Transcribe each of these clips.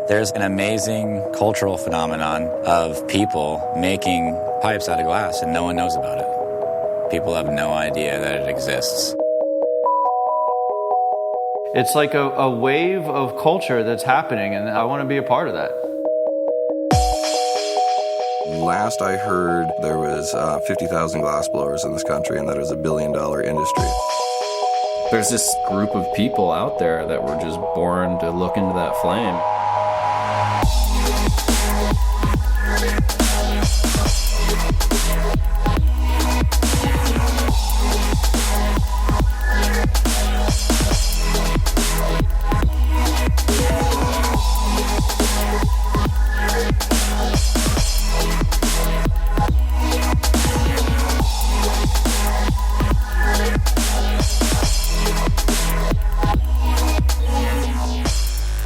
There's an amazing cultural phenomenon of people making pipes out of glass, and no one knows about it. People have no idea that it exists. It's like a wave of culture that's happening, and I want to be a part of that. Last I heard, there was 50,000 glassblowers in this country, and that is $1 billion industry. There's this group of people out there that were just born to look into that flame.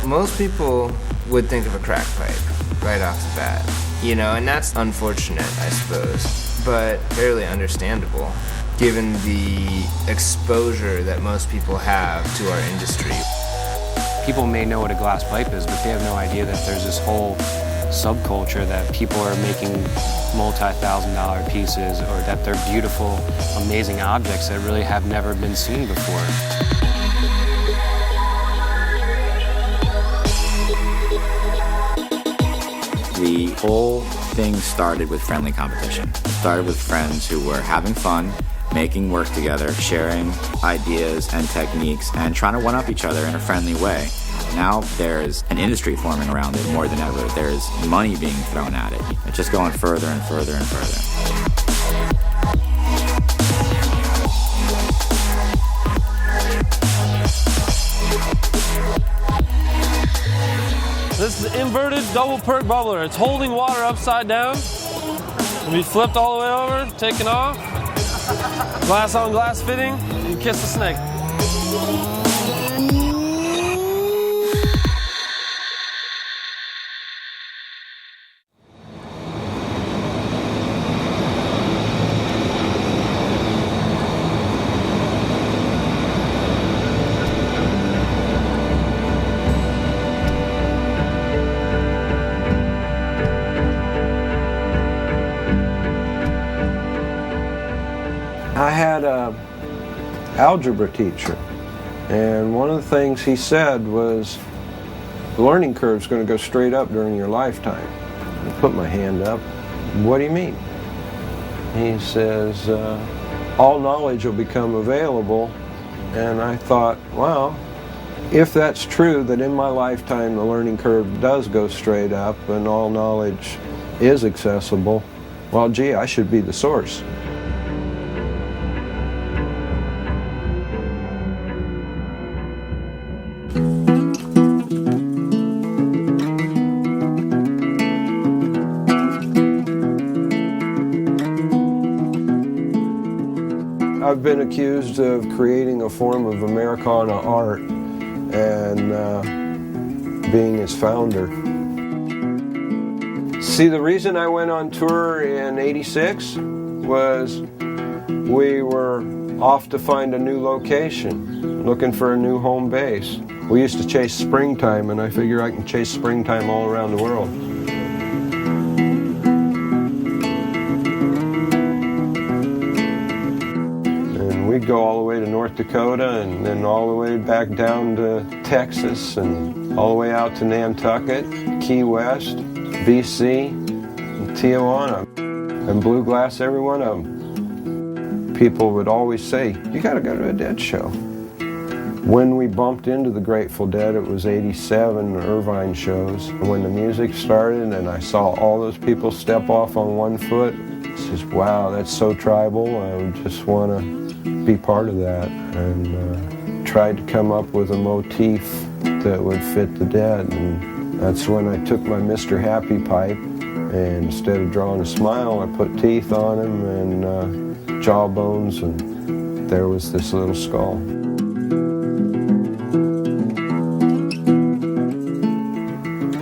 Most people would think of a crack pipe right off the bat, you know, and that's unfortunate, I suppose, but fairly understandable, given the exposure that most people have to our industry. People may know what a glass pipe is, but they have no idea that there's this whole subculture that people are making multi-$1,000 pieces, or that they're beautiful, amazing objects that really have never been seen before. The whole thing started with friendly competition. It started with friends who were having fun, making work together, sharing ideas and techniques, and trying to one-up each other in a friendly way. Now there's an industry forming around it more than ever. There's money being thrown at it. It's just going further and further and further. This is the inverted double perk bubbler. It's holding water upside down. It'll be flipped all the way over, taken off. Glass on glass fitting, you kiss the snake. I had an algebra teacher, and one of the things he said was, the learning curve's going to go straight up during your lifetime. I put my hand up. What do you mean? He says, all knowledge will become available. And I thought, well, if that's true, that in my lifetime the learning curve does go straight up and all knowledge is accessible, well, gee, I should be the source. I've been accused of creating a form of Americana art and being its founder. See, the reason I went on tour in '86 was we were off to find a new location, looking for a new home base. We used to chase springtime, and I figure I can chase springtime all around the world. We'd go all the way to North Dakota and then all the way back down to Texas and all the way out to Nantucket, Key West, BC, and Tijuana, and blue glass every one of them. People would always say, you gotta go to a Dead show. When we bumped into the Grateful Dead, it was '87 Irvine shows. When the music started and I saw all those people step off on one foot, it's just, wow, that's so tribal. I would just want to be part of that, and tried to come up with a motif that would fit the Dead. And that's when I took my Mr. Happy pipe, and instead of drawing a smile, I put teeth on him and jawbones, and there was this little skull.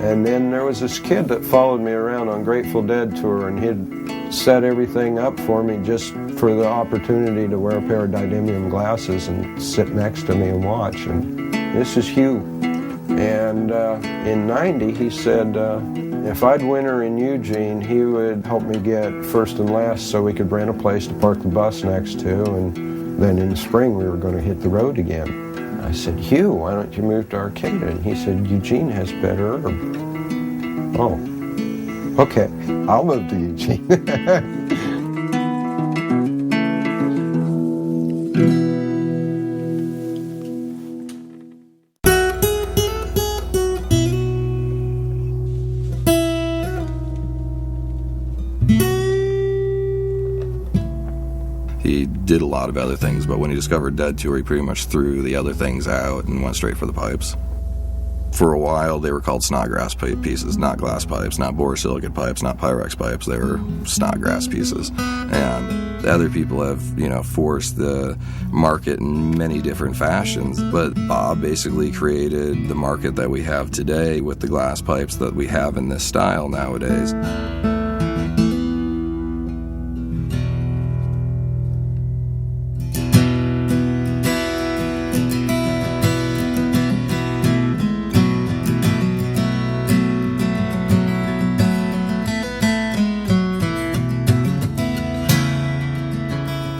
And then there was this kid that followed me around on Grateful Dead tour, and he'd set everything up for me just for the opportunity to wear a pair of didymium glasses and sit next to me and watch. And this is Hugh. And in 90, he said if I'd winter in Eugene, he would help me get first and last so we could rent a place to park the bus next to, and then in the spring we were going to hit the road again. I said, Hugh, why don't you move to Arcata? And he said, Eugene has better herb. Oh, okay, I'll move to Eugene. He did a lot of other things, but when he discovered Dead Tour, he pretty much threw the other things out and went straight for the pipes. For a while, they were called snodgrass pipe pieces, not glass pipes, not borosilicate pipes, not Pyrex pipes. They were snodgrass pieces. And other people have, forced the market in many different fashions. But Bob basically created the market that we have today with the glass pipes that we have in this style nowadays.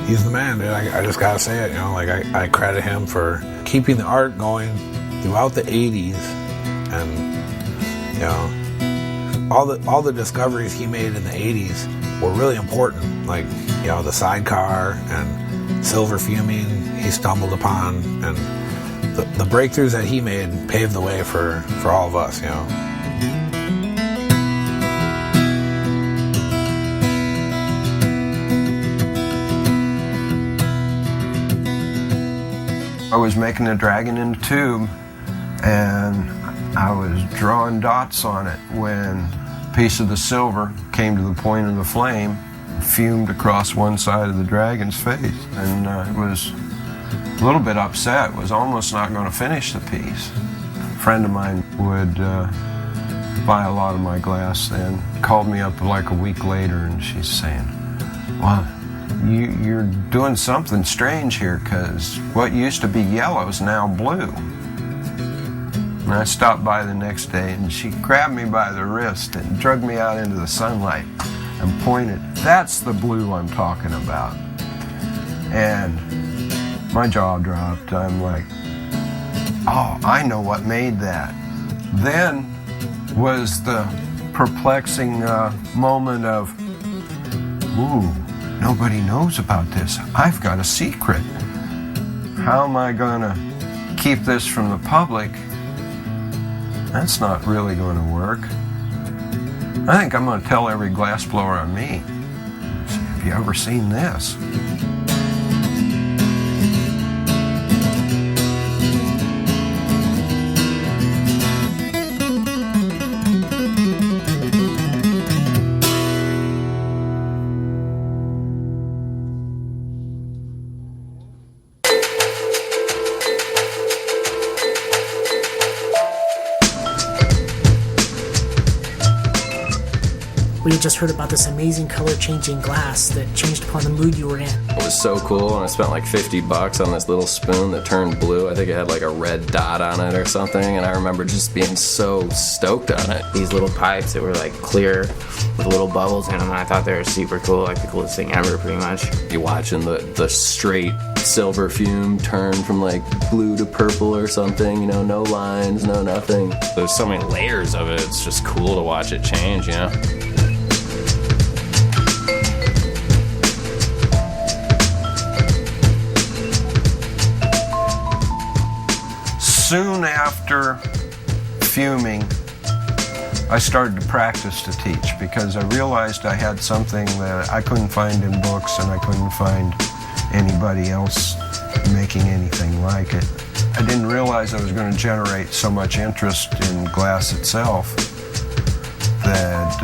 He's the man, dude. I just gotta say it, I credit him for keeping the art going throughout the 80s, and all the discoveries he made in the 80s were really important, like the sidecar and silver fuming he stumbled upon, and the breakthroughs that he made paved the way for all of us. I was making a dragon in a tube, and I was drawing dots on it when a piece of the silver came to the point of the flame and fumed across one side of the dragon's face. And I was a little bit upset, was almost not going to finish the piece. A friend of mine would buy a lot of my glass then, called me up like a week later, and she's saying, well, you're doing something strange here, because what used to be yellow is now blue. And I stopped by the next day, and she grabbed me by the wrist and dragged me out into the sunlight and pointed, that's the blue I'm talking about. And my jaw dropped. I'm like, oh, I know what made that. Then was the perplexing moment of, ooh, nobody knows about this. I've got a secret. How am I going to keep this from the public? That's not really going to work. I think I'm going to tell every glassblower I meet. Have you ever seen this? We had just heard about this amazing color-changing glass that changed upon the mood you were in. It was so cool, and I spent like $50 on this little spoon that turned blue. I think it had like a red dot on it or something, and I remember just being so stoked on it. These little pipes that were like clear with little bubbles in them, and I thought they were super cool, like the coolest thing ever, pretty much. You're watching the straight silver fume turn from like blue to purple or something, no lines, no nothing. There's so many layers of it, it's just cool to watch it change, Soon after fuming, I started to practice to teach, because I realized I had something that I couldn't find in books, and I couldn't find anybody else making anything like it. I didn't realize I was going to generate so much interest in glass itself that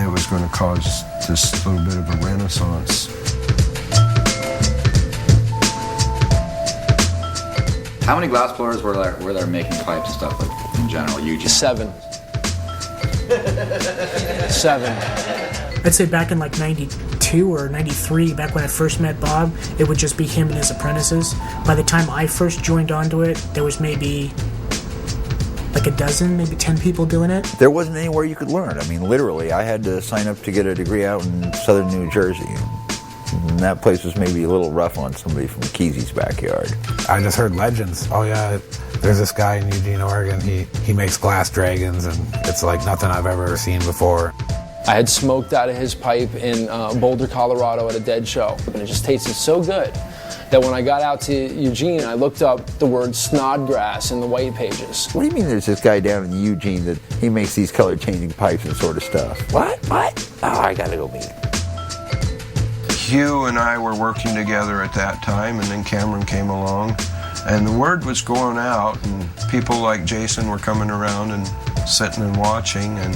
it was going to cause this little bit of a renaissance. How many glassblowers were there making pipes and stuff, like in general? You just 7. 7. I'd say back in like 92 or 93, back when I first met Bob, it would just be him and his apprentices. By the time I first joined onto it, there was maybe like a dozen, maybe 10 people doing it. There wasn't anywhere you could learn. I mean, literally, I had to sign up to get a degree out in southern New Jersey. And that place was maybe a little rough on somebody from Kesey's backyard. I just heard legends. Oh yeah, there's this guy in Eugene, Oregon. He makes glass dragons, and it's like nothing I've ever seen before. I had smoked out of his pipe in Boulder, Colorado at a Dead show, and it just tasted so good that when I got out to Eugene, I looked up the word snodgrass in the white pages. What do you mean there's this guy down in Eugene that he makes these color-changing pipes and sort of stuff? What? Oh, I gotta go meet him. Hugh and I were working together at that time, and then Cameron came along, and the word was going out, and people like Jason were coming around and sitting and watching, and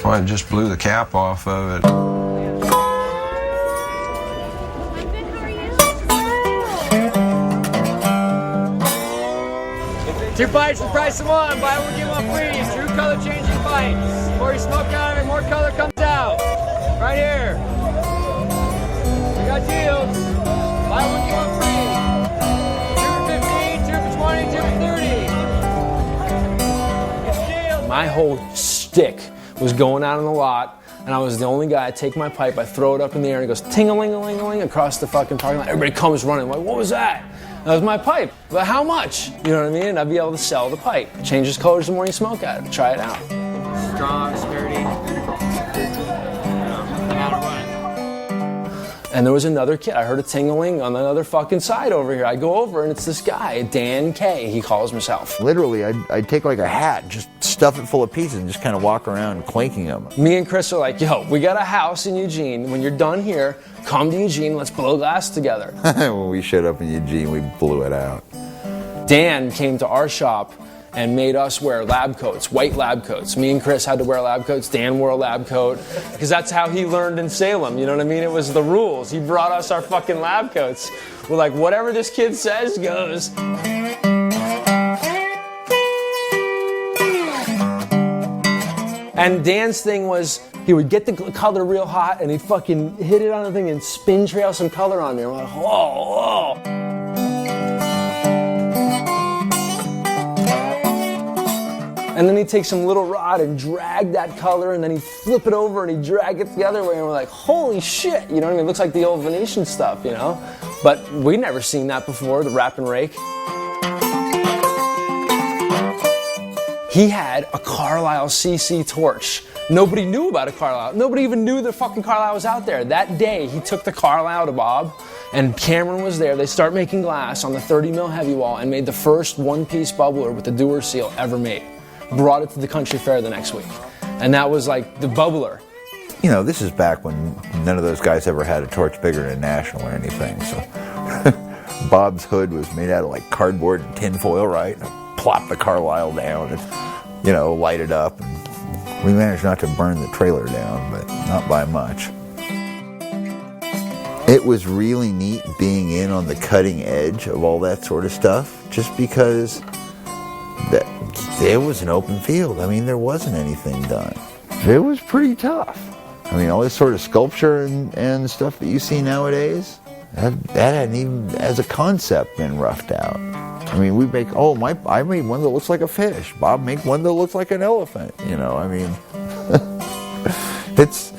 well, I just blew the cap off of it. 2 pints the price of one. Buy one, get one free. True color changing pints. The more you smoke out of it, more color comes out. Right here. We got deals. Buy one, get one free. 2 for 15, 2 for 20, 2 for 30. It's a deal. My whole shtick was going out on the lot, and I was the only guy. I take my pipe, I throw it up in the air, and it goes ting-a-ling-a-ling-a-ling across the fucking parking lot. Everybody comes running. I'm like, what was that? That was my pipe. But how much? You know what I mean? And I'd be able to sell the pipe. It changes colors the more you smoke at it. Try it out. Strong, sturdy. And there was another kid. I heard a ting-a-ling on the other fucking side over here. I go over and it's this guy, Dan K, he calls himself. Literally, I'd take like a hat, just stuff it full of pieces and just kind of walk around clanking them. Me and Chris are like, yo, we got a house in Eugene. When you're done here, come to Eugene, let's blow glass together. When we showed up in Eugene, we blew it out. Dan came to our shop and made us wear lab coats, white lab coats. Me and Chris had to wear lab coats. Dan wore a lab coat because that's how he learned in Salem. You know what I mean? It was the rules. He brought us our fucking lab coats. We're like, whatever this kid says goes. And Dan's thing was he would get the color real hot and he'd fucking hit it on the thing and spin trail some color on me. I'm like, whoa, whoa. And then he'd take some little rod and drag that color, and then he'd flip it over and he'd drag it the other way, and we're like, holy shit, you know what I mean? It looks like the old Venetian stuff, you know? But we'd never seen that before, the wrap and rake. He had a Carlisle CC torch. Nobody knew about a Carlisle. Nobody even knew the fucking Carlisle was out there. That day, he took the Carlisle to Bob, and Cameron was there. They start making glass on the 30 mil heavy wall and made the first one-piece bubbler with the Dewar seal ever made. Brought it to the country fair the next week. And that was like the bubbler. You know, this is back when none of those guys ever had a torch bigger than National or anything, so Bob's hood was made out of like cardboard and tinfoil, right? Plop the Carlisle down and, you know, light it up. And we managed not to burn the trailer down, but not by much. It was really neat being in on the cutting edge of all that sort of stuff, just because there was an open field. I mean, there wasn't anything done. It was pretty tough. I mean, all this sort of sculpture and stuff that you see nowadays, that hadn't even, as a concept, been roughed out. I mean, we make, I made one that looks like a fish. Bob made one that looks like an elephant. You know, I mean, it's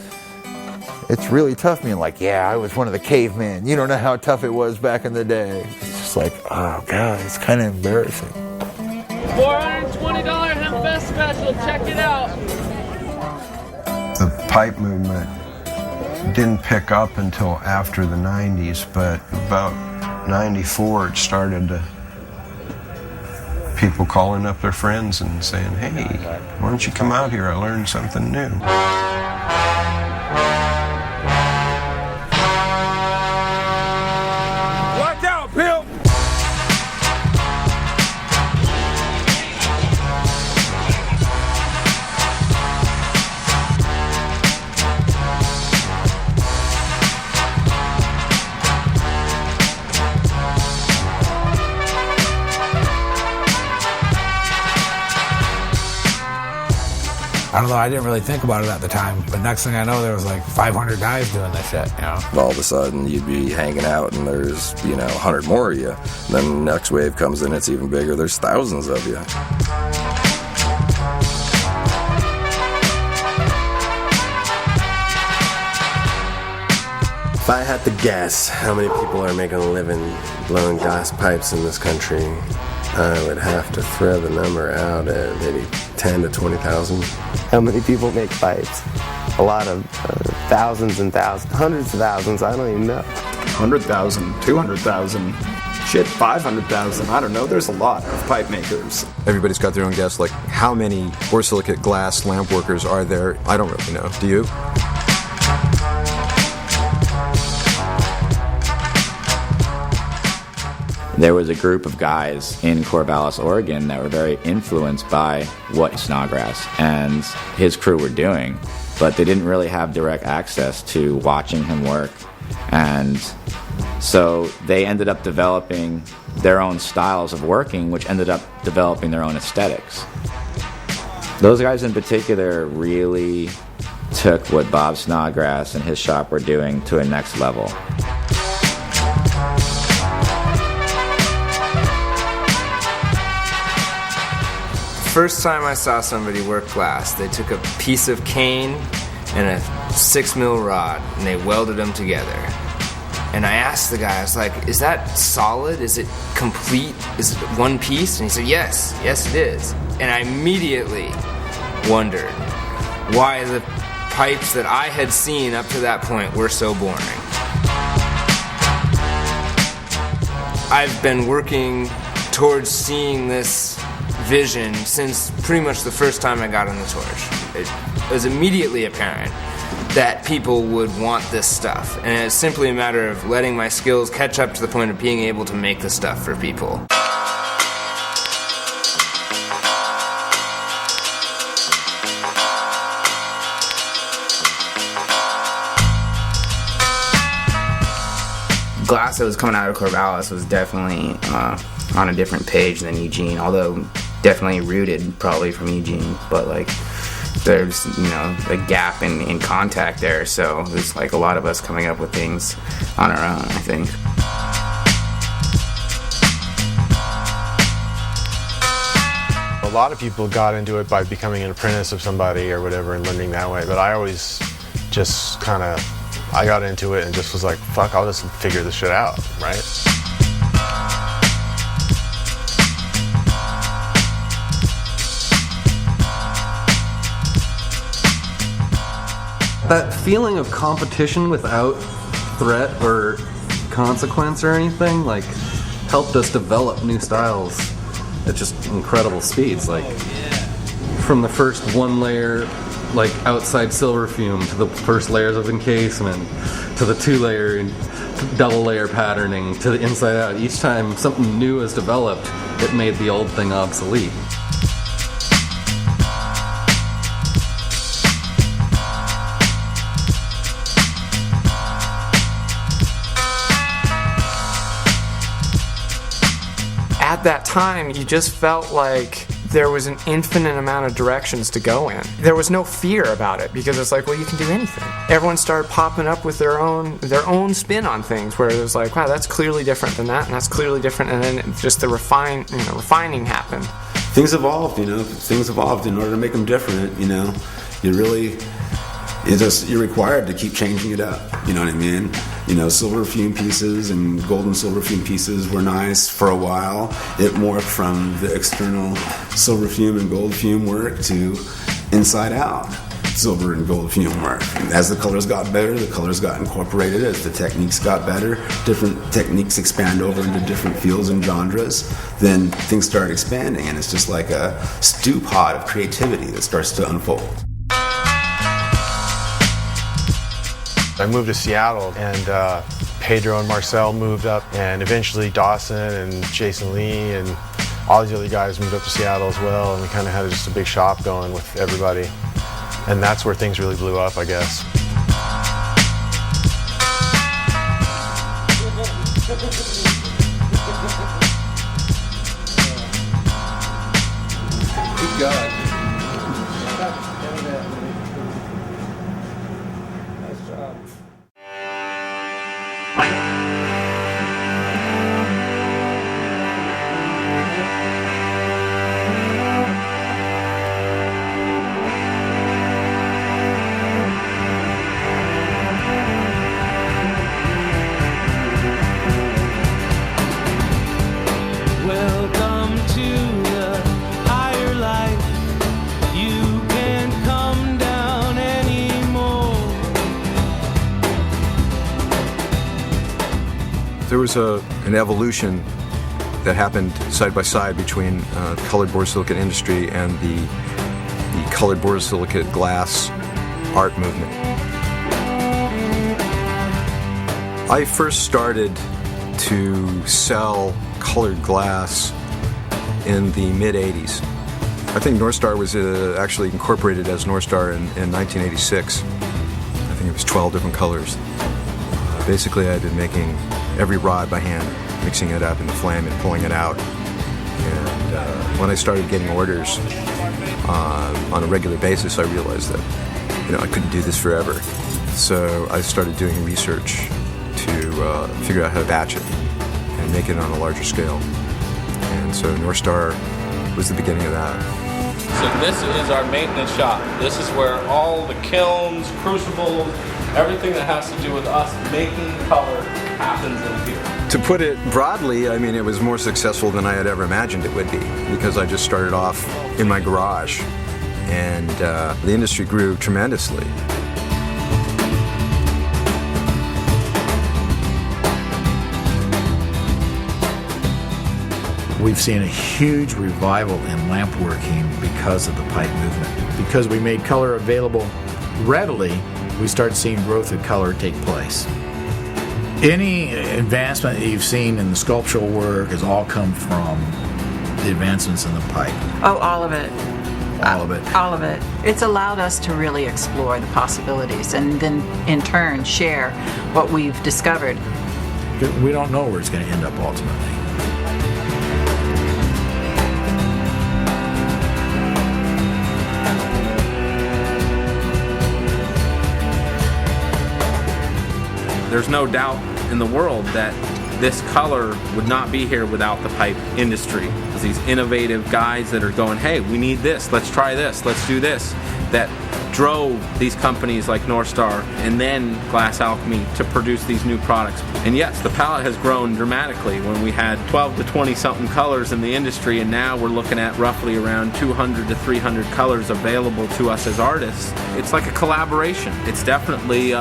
really tough being like, yeah, I was one of the cavemen. You don't know how tough it was back in the day. It's just like, oh, God, it's kind of embarrassing. $420 Hempfest special. Check it out. The pipe movement didn't pick up until after the 90s, but about 94 it started to people calling up their friends and saying, hey, why don't you come out here? I learned something new. Watch out, pimp! I don't know, I didn't really think about it at the time, but next thing I know, there was like 500 guys doing this shit, you know? All of a sudden, you'd be hanging out and there's, 100 more of you. Then the next wave comes in, it's even bigger, there's thousands of you. If I had to guess how many people are making a living blowing glass pipes in this country, I would have to throw the number out at maybe 10 to 20,000. How many people make pipes? A lot of thousands and thousands, hundreds of thousands, I don't even know. 100,000, 200,000, shit, 500,000, I don't know, there's a lot of pipe makers. Everybody's got their own guess, like how many borosilicate glass lamp workers are there? I don't really know. Do you? There was a group of guys in Corvallis, Oregon that were very influenced by what Snodgrass and his crew were doing, but they didn't really have direct access to watching him work. And so they ended up developing their own styles of working, which ended up developing their own aesthetics. Those guys in particular really took what Bob Snodgrass and his shop were doing to a next level. First time I saw somebody work glass, they took a piece of cane and a 6mm rod and they welded them together. And I asked the guy, I was like, is that solid? Is it complete? Is it one piece? And he said, yes it is. And I immediately wondered why the pipes that I had seen up to that point were so boring. I've been working towards seeing this vision since pretty much the first time I got on the torch. It was immediately apparent that people would want this stuff, and it's simply a matter of letting my skills catch up to the point of being able to make the stuff for people. Glass that was coming out of Corvallis was definitely on a different page than Eugene, although definitely rooted probably from Eugene, but like there's a gap in contact there, so there's like a lot of us coming up with things on our own, I think. A lot of people got into it by becoming an apprentice of somebody or whatever and learning that way, but I always just I got into it and just was like, fuck, I'll just figure this shit out, right? That feeling of competition without threat or consequence or anything, like, helped us develop new styles at just incredible speeds. Like, from the first one layer, like, outside silver fume, to the first layers of encasement, to the 2-layer double layer patterning, to the inside out. Each time something new is developed, it made the old thing obsolete. At that time, you just felt like there was an infinite amount of directions to go in. There was no fear about it because it's like, well, you can do anything. Everyone started popping up with their own spin on things, where it was like, wow, that's clearly different than that, and that's clearly different, and then just the refining happened. Things evolved, Things evolved in order to make them different, You're required to keep changing it up, you know what I mean? Silver fume pieces and gold and silver fume pieces were nice for a while. It morphed from the external silver fume and gold fume work to inside out silver and gold fume work. As the colors got better, the colors got incorporated. As the techniques got better, different techniques expand over into different fields and genres, then things start expanding, and it's just like a stew pot of creativity that starts to unfold. I moved to Seattle, and Pedro and Marcel moved up, and eventually Dawson and Jason Lee and all these other guys moved up to Seattle as well, and we kind of had just a big shop going with everybody. And that's where things really blew up, I guess. Good God. There was an evolution that happened side by side between colored borosilicate industry and the colored borosilicate glass art movement. I first started to sell colored glass in the mid-'80s. I think Northstar was actually incorporated as Northstar in 1986. I think it was 12 different colors. Basically, I'd been making every rod by hand, mixing it up in the flame and pulling it out. And when I started getting orders on a regular basis, I realized that I couldn't do this forever. So I started doing research to figure out how to batch it and make it on a larger scale. And so Northstar was the beginning of that. So this is our maintenance shop. This is where all the kilns, crucibles, everything that has to do with us making color happens in here. To put it broadly, I mean, it was more successful than I had ever imagined it would be, because I just started off in my garage, and the industry grew tremendously. We've seen a huge revival in lamp working because of the pipe movement. Because we made color available readily, we started seeing growth of color take place. Any advancement that you've seen in the sculptural work has all come from the advancements in the pipe. Oh, all of it. All of it. All of it. It's allowed us to really explore the possibilities and then in turn share what we've discovered. We don't know where it's going to end up ultimately. There's no doubt in the world that this color would not be here without the pipe industry. There's these innovative guys that are going, hey, we need this, let's try this, let's do this, that drove these companies like Northstar and then Glass Alchemy to produce these new products. And yes, the palette has grown dramatically. When we had 12 to 20 something colors in the industry, and now we're looking at roughly around 200 to 300 colors available to us as artists. It's like a collaboration. It's definitely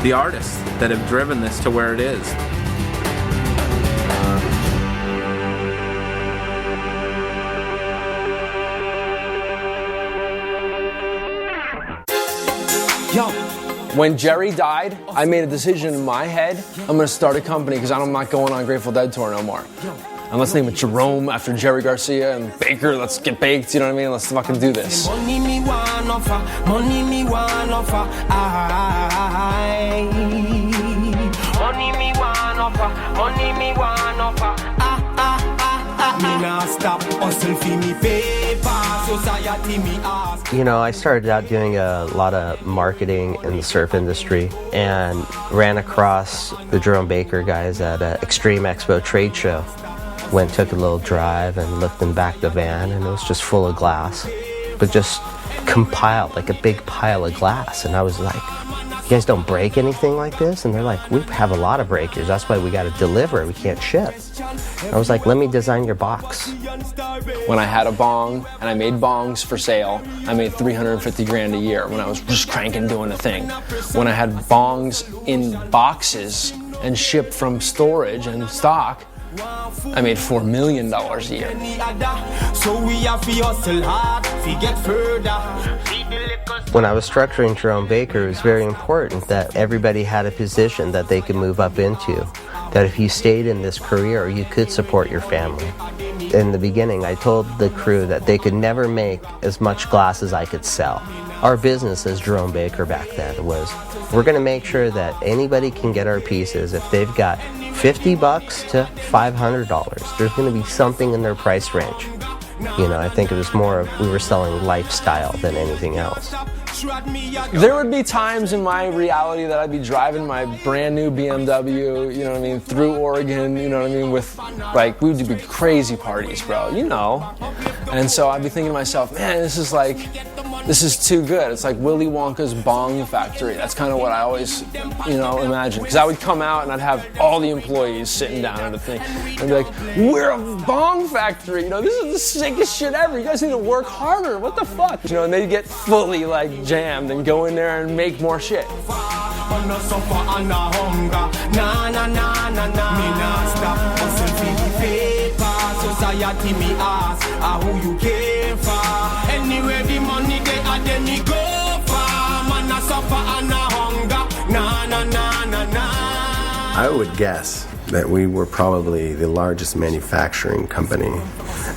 the artists that have driven this to where it is. When Jerry died, I made a decision in my head. I'm going to start a company because I'm not going on Grateful Dead tour no more. And let's name it Jerome after Jerry Garcia, and Baker, let's get baked, you know what I mean? Let's fucking do this. Money me want offer, money me want offer, money me want offer, money me want offer, me now stop hustle for me paper, society me ask. You know, I started out doing a lot of marketing in the surf industry and ran across the Jerome Baker guys at an Extreme Expo trade show. Went, took a little drive and looked in back the van, and it was just full of glass, but just compiled like a big pile of glass. And I was like, you guys don't break anything like this? And they're like, we have a lot of breakers, that's why we got to deliver, we can't ship. I was like, let me design your box. When I had a bong and I made bongs for sale, I made $350,000 a year when I was just cranking doing a thing. When I had bongs in boxes and shipped from storage and stock, I made $4 million a year. When I was structuring Jerome Baker, it was very important that everybody had a position that they could move up into. That if you stayed in this career, you could support your family. In the beginning, I told the crew that they could never make as much glass as I could sell. Our business as Jerome Baker back then was, we're going to make sure that anybody can get our pieces if they've got $50 to $500. There's going to be something in their price range. You know, I think it was more of we were selling lifestyle than anything else. There would be times in my reality that I'd be driving my brand new BMW, you know what I mean, through Oregon, you know what I mean, with, like, we would be crazy parties, bro, you know. And so I'd be thinking to myself, man, this is too good. It's like Willy Wonka's bong factory. That's kind of what I always, you know, imagine. Because I would come out and I'd have all the employees sitting down at a thing. And I'd be like, we're a bong factory. You know, this is the sickest shit ever. You guys need to work harder. What the fuck? You know, and they'd get fully, like, jammed and go in there and make more shit. on no suffer and no hunger. Nah, nah, nah, nah, nah. Me nah stop hustle for the paper. Society me ask, who you care for? Anywhere the money they are, then me go for. Man a suffer and no hunger. Nah, nah, nah, nah, nah. I would guess that we were probably the largest manufacturing company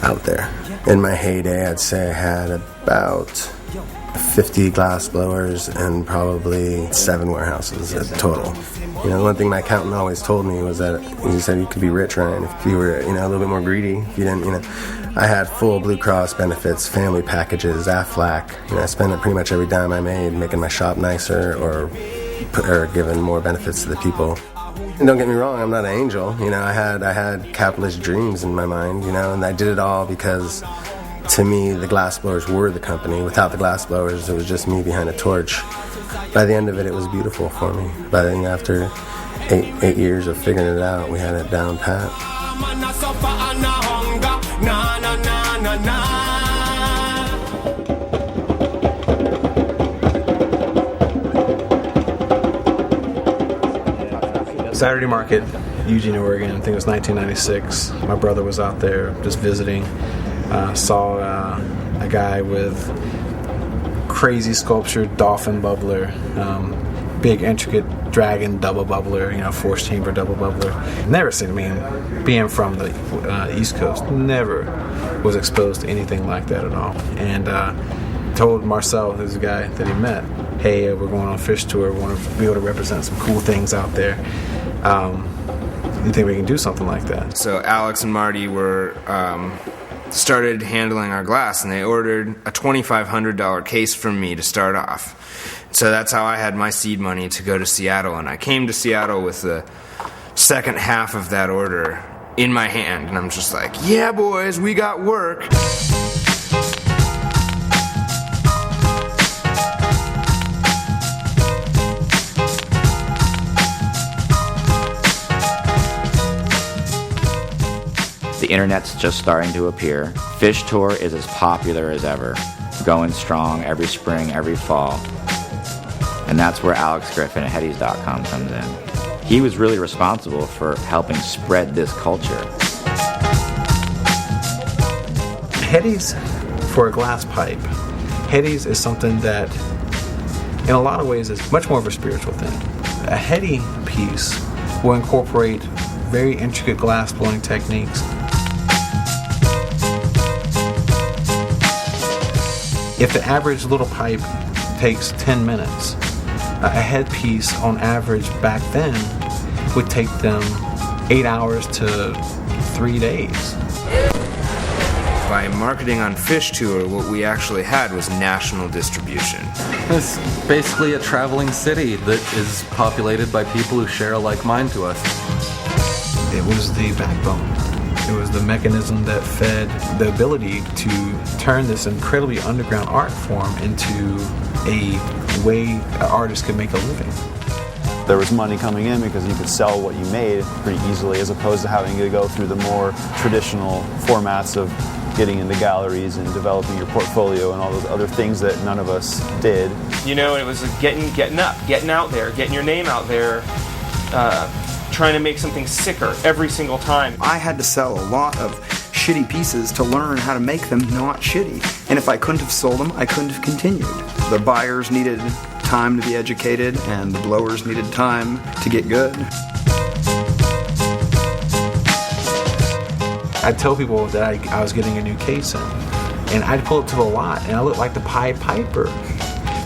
out there. In my heyday, I'd say I had about 50 glass blowers and probably 7 warehouses in total. You know, the one thing my accountant always told me was that he said you could be rich, Ryan, if you were, you know, a little bit more greedy. If you didn't, you know, I had full Blue Cross benefits, family packages, Aflac. You know, I spent pretty much every dime I made making my shop nicer or giving more benefits to the people. And don't get me wrong, I'm not an angel. You know, I had capitalist dreams in my mind, you know, and I did it all because to me the glassblowers were the company. Without the glassblowers, it was just me behind a torch. By the end of it, it was beautiful for me. But then after eight years of figuring it out, we had it down pat. Saturday Market, Eugene, Oregon. I think it was 1996. My brother was out there just visiting. Saw a guy with crazy sculptured dolphin bubbler, big intricate dragon double bubbler, you know, force chamber double bubbler. Never seen, I mean, being from the East Coast, never was exposed to anything like that at all. And told Marcel, who's the guy that he met, hey, we're going on a fish tour, we want to be able to represent some cool things out there. You think we can do something like that? So Alex and Marty were started handling our glass, and they ordered a $2,500 case from me to start off. So that's how I had my seed money to go to Seattle, and I came to Seattle with the second half of that order in my hand, and I'm just like, yeah, boys, we got work. The internet's just starting to appear. Fish Tour is as popular as ever, going strong every spring, every fall. And that's where Alex Griffin at Headies.com comes in. He was really responsible for helping spread this culture. Headies for a glass pipe. Headies is something that, in a lot of ways, is much more of a spiritual thing. A Heady piece will incorporate very intricate glass blowing techniques. If the average little pipe takes 10 minutes, a headpiece on average back then would take them 8 hours to 3 days. By marketing on Fish Tour, what we actually had was national distribution. It's basically a traveling city that is populated by people who share a like mind to us. It was the backbone. It was the mechanism that fed the ability to turn this incredibly underground art form into a way artists could make a living. There was money coming in because you could sell what you made pretty easily, as opposed to having to go through the more traditional formats of getting into galleries and developing your portfolio and all those other things that none of us did. You know, it was getting up, getting out there, getting your name out there, trying to make something sicker every single time. I had to sell a lot of shitty pieces to learn how to make them not shitty. And if I couldn't have sold them, I couldn't have continued. The buyers needed time to be educated, and the blowers needed time to get good. I'd tell people that I was getting a new case in, and I'd pull up to the lot, and I looked like the Pied Piper.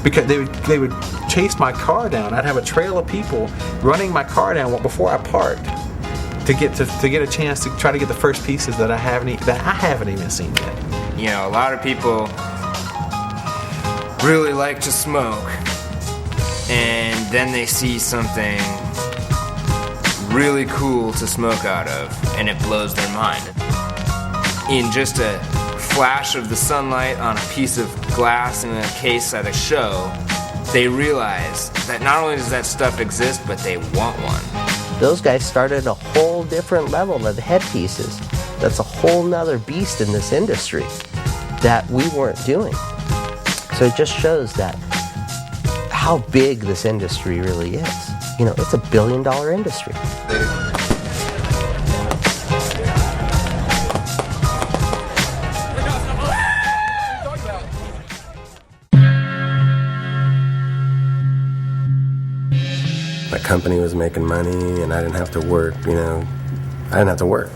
Because they would chase my car down. I'd have a trail of people running my car down before I parked to get a chance to try to get the first pieces that I haven't even seen yet. You know, a lot of people really like to smoke, and then they see something really cool to smoke out of, and it blows their mind. In just a flash of the sunlight on a piece of glass in a case at a show, they realize that not only does that stuff exist, but they want one. Those guys started a whole different level of headpieces. That's a whole nother beast in this industry that we weren't doing. So it just shows that how big this industry really is. You know, it's $1 billion industry. My company was making money, and I didn't have to work. I didn't have to work.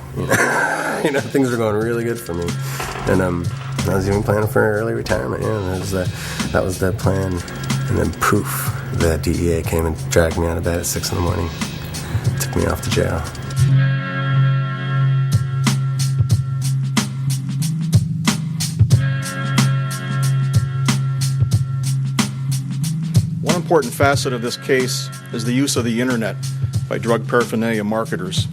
Things were going really good for me, and I was even planning for early retirement. That was the plan. And then poof, the DEA came and dragged me out of bed at 6 in the morning, took me off to jail. One important facet of this case is the use of the internet by drug paraphernalia marketers.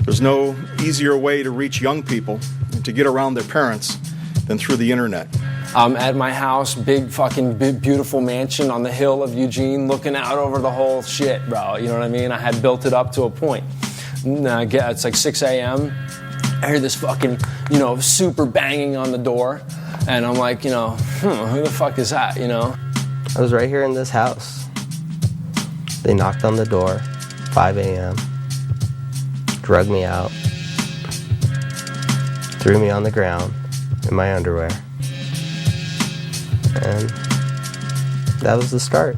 There's no easier way to reach young people and to get around their parents than through the internet. I'm at my house, big beautiful mansion on the hill of Eugene, looking out over the whole shit, bro. You know what I mean? I had built it up to a point. It's like 6 a.m. I hear this fucking, super banging on the door. And I'm like, who the fuck is that, I was right here in this house. They knocked on the door, 5 a.m., drug me out, threw me on the ground in my underwear. And that was the start.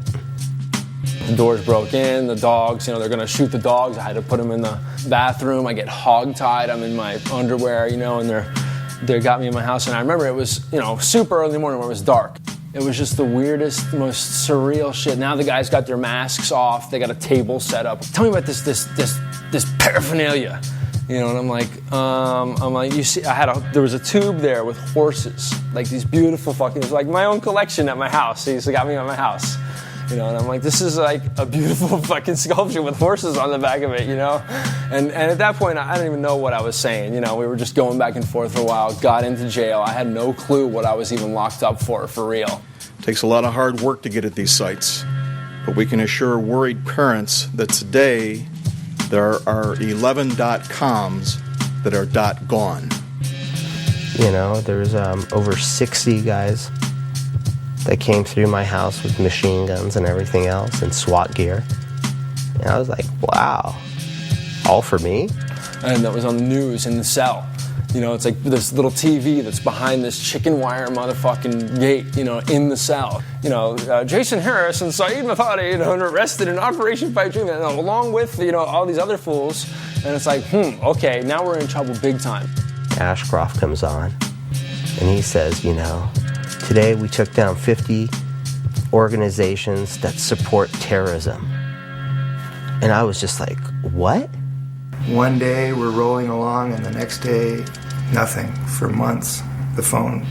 The doors broke in, the dogs, they're going to shoot the dogs. I had to put them in the bathroom. I get hog-tied. I'm in my underwear, and they got me in my house. And I remember it was, super early morning when it was dark. It was just the weirdest, most surreal shit. Now the guys got their masks off. They got a table set up. Tell me about this paraphernalia. And I'm like, you see, there was a tube there with horses, like these beautiful fucking, it was like my own collection at my house. He got me at my house, and I'm like, this is like a beautiful fucking sculpture with horses on the back of it, And at that point, I didn't even know what I was saying, we were just going back and forth for a while, got into jail. I had no clue what I was even locked up for real. It takes a lot of hard work to get at these sites, but we can assure worried parents that today, there are 11 .coms that are .gone. There's over 60 guys that came through my house with machine guns and everything else and SWAT gear. And I was like, wow, all for me? And that was on the news in the cell. It's like this little TV that's behind this chicken wire motherfucking gate, in the cell. Jason Harris and Saeed Mathadi, arrested in Operation Pipe Dream, along with, all these other fools. And it's like, okay, now we're in trouble big time. Ashcroft comes on, and he says, today we took down 50 organizations that support terrorism. And I was just like, what? One day we're rolling along, and the next day, nothing for months. The phone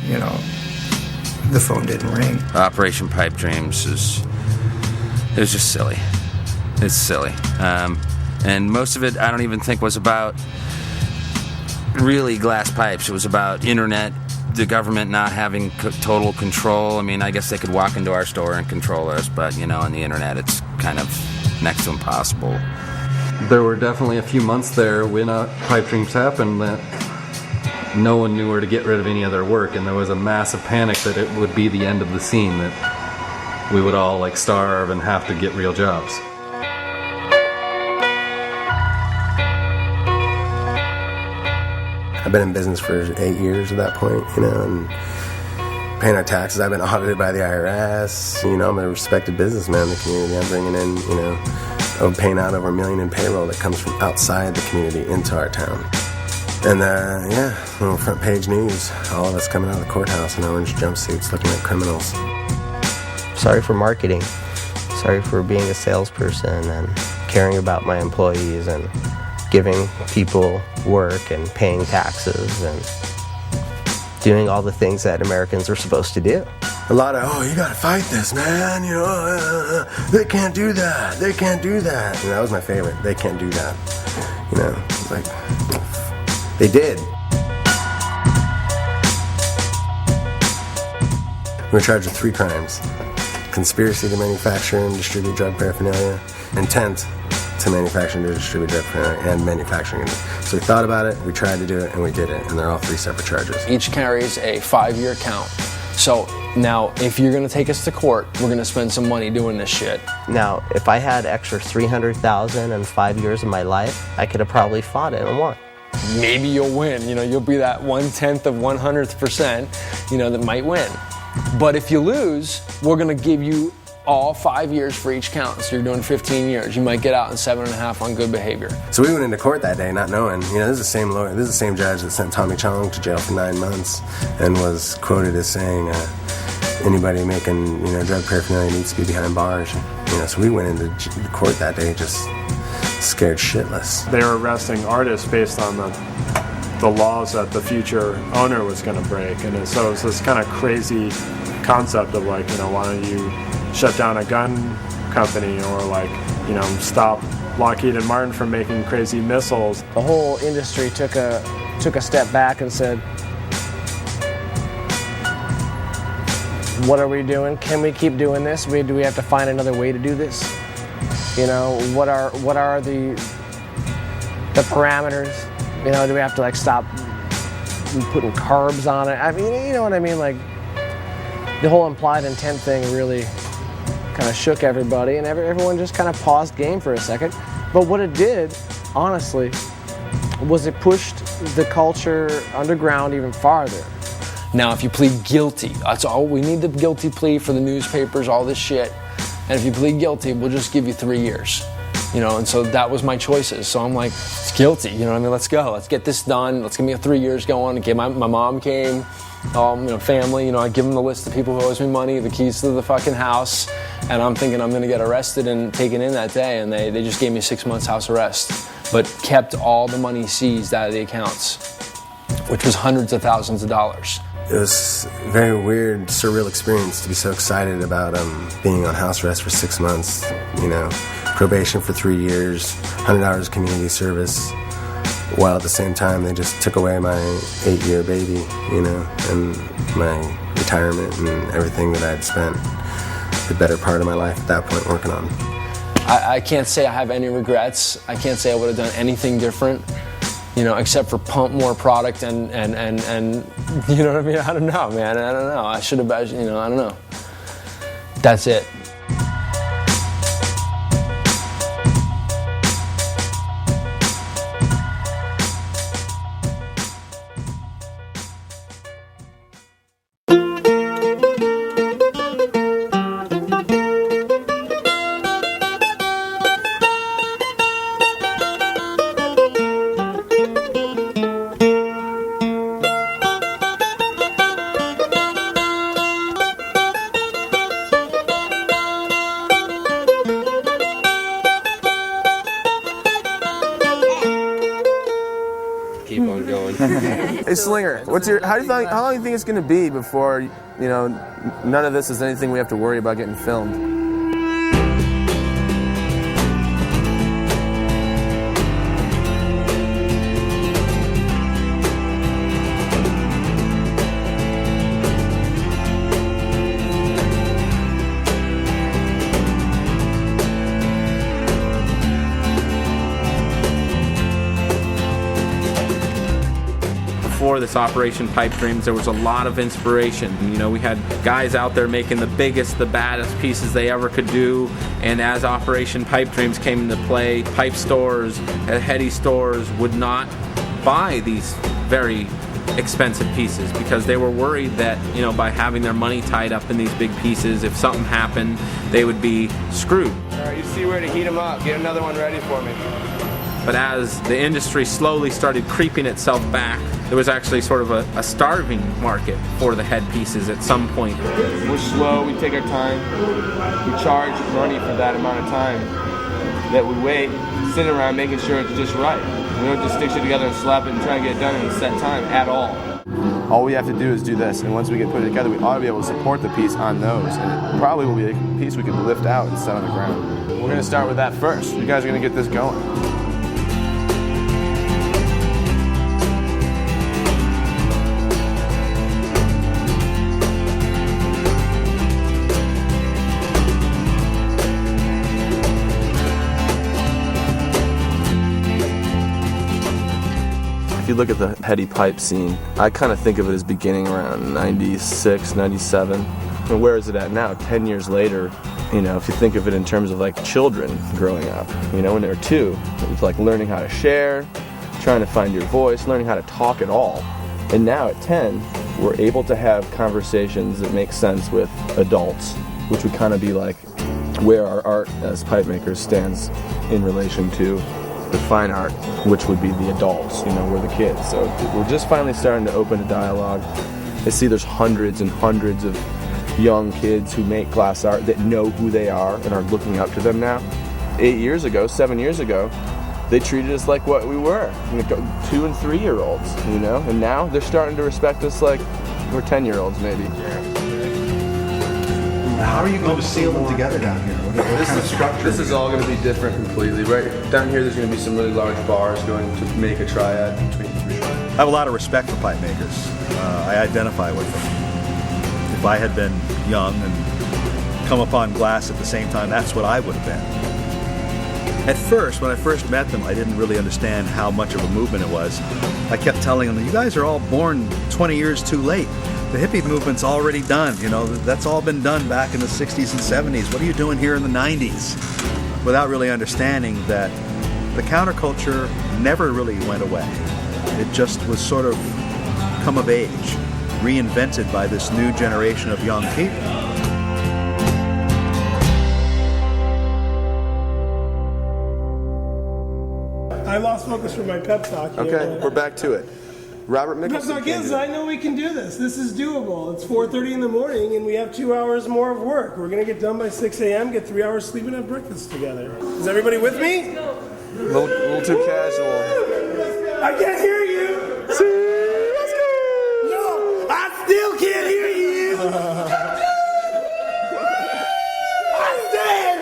didn't ring. Operation Pipe Dreams it was just silly. It's silly. And most of it, I don't even think was about really glass pipes. It was about internet, the government not having total control. I guess they could walk into our store and control us, but, on the internet, it's kind of next to impossible. There were definitely a few months there when Pipe Dreams happened that no one knew where to get rid of any other work, and there was a massive panic that it would be the end of the scene, that we would all starve and have to get real jobs. I've been in business for 8 years at that point, and paying our taxes. I've been audited by the IRS. I'm a respected businessman in the community. I'm bringing in, I'm paying out over $1 million in payroll that comes from outside the community into our town. And front page news, all of us coming out of the courthouse in orange jumpsuits looking like criminals. Sorry for marketing. Sorry for being a salesperson and caring about my employees and giving people work and paying taxes and doing all the things that Americans are supposed to do. A lot of, you gotta fight this, man, they can't do that, they can't do that. And that was my favorite, they can't do that. Like, they did. We were charged with 3 crimes. Conspiracy to manufacture and distribute drug paraphernalia, intent to manufacture and distribute drug paraphernalia, and manufacturing it. So we thought about it, we tried to do it, and we did it. And they're all 3 separate charges. Each carries a 5-year count. So now, if you're gonna take us to court, we're gonna spend some money doing this shit. Now, if I had extra $300,000 in 5 years of my life, I could have probably fought it and won. Maybe you'll win. You'll be that 1/10 of 100%, that might win. But if you lose, we're gonna give you all 5 years for each count. So you're doing 15 years. You might get out in 7.5 on good behavior. So we went into court that day not knowing, this is the same lawyer, this is the same judge that sent Tommy Chong to jail for 9 months and was quoted as saying, anybody making, drug paraphernalia needs to be behind bars. So we went into court that day just scared shitless. They were arresting artists based on the laws that the future owner was going to break. And so it was this kind of crazy concept of like, why don't you shut down a gun company or stop Lockheed and Martin from making crazy missiles. The whole industry took a step back and said, what are we doing? Can we keep doing this? Do we have to find another way to do this? What are the parameters? Do we have to stop putting carbs on it? I mean, you know what I mean? Like the whole implied intent thing really kind of shook everybody, and everyone just kind of paused game for a second. But what it did, honestly, was it pushed the culture underground even farther. Now, if you plead guilty, that's all we need, the guilty plea for the newspapers, all this shit. And if you plead guilty, we'll just give you 3 years. And so that was my choices. So I'm like, it's guilty, let's go. Let's get this done. Let's give me 3 years going. My mom came, family, I give them the list of people who owes me money, the keys to the fucking house. And I'm thinking I'm gonna get arrested and taken in that day. And they just gave me 6 months house arrest, but kept all the money seized out of the accounts, which was hundreds of thousands of dollars. It was a very weird, surreal experience to be so excited about being on house arrest for 6 months, probation for 3 years, 100 hours of community service, while at the same time they just took away my 8-year baby, and my retirement and everything that I'd spent the better part of my life at that point working on. I can't say I have any regrets. I can't say I would have done anything different. Except for pump more product and you know what I mean? I don't know, man. I don't know. I should have, I don't know. That's it. Hey Slinger, how long do you think it's going to be before none of this is anything we have to worry about getting filmed? Before this Operation Pipe Dreams, there was a lot of inspiration. We had guys out there making the biggest, the baddest pieces they ever could do, and as Operation Pipe Dreams came into play, pipe stores, heady stores would not buy these very expensive pieces because they were worried that, by having their money tied up in these big pieces, if something happened, they would be screwed. All right, you see where to heat them up. Get another one ready for me. But as the industry slowly started creeping itself back, there was actually sort of a starving market for the headpieces at some point. We're slow, we take our time, we charge money for that amount of time that we wait, sitting around making sure it's just right. We don't just stick shit together and slap it and try and get it done in a set time at all. All we have to do is do this, and once we get put it together, we ought to be able to support the piece on those, and it probably will be a piece we can lift out and set on the ground. We're going to start with that first. You guys are going to get this going. if you look at the heady pipe scene, I kind of think of it as beginning around 96, 97. And where is it at now? 10 years later, you know, if you think of it in terms of like children growing up, you know, when they were 2, it was like learning how to share, trying to find your voice, learning how to talk at all. And now at 10, we're able to have conversations that make sense with adults, which would kind of be like where our art as pipe makers stands in relation to the fine art, which would be the adults, you know, we're the kids. So we're just finally starting to open a dialogue. I see there's hundreds and hundreds of young kids who make glass art that know who they are and are looking up to them now. 8 years ago, 7 years ago, they treated us like what we were, 2 and 3-year-olds, you know, and now they're starting to respect us like we're 10-year-olds maybe. How are you going to seal them together down here? What kind of structure? This is all going to be different completely. Right down here, there's going to be some really large bars going to make a triad between the 3. I have a lot of respect for pipe makers. I identify with them. If I had been young and come upon glass at the same time, that's what I would have been. At first, when I first met them, I didn't really understand how much of a movement it was. I kept telling them, you guys are all born 20 years too late. The hippie movement's already done, you know, that's all been done back in the 60s and 70s. What are you doing here in the 90s? Without really understanding that the counterculture never really went away. It just was sort of come of age, reinvented by this new generation of young people. I lost focus from my pep talk. Okay, we're back to it. Robert Mickelson. Pep talk is, I know we can do this. This is doable. It's 4:30 in the morning and we have 2 hours more of work. We're going to get done by 6 a.m., get 3 hours sleep and have breakfast together. Is everybody with me? A little too casual. I can't hear you. Let's go. No, I still can't hear you. I said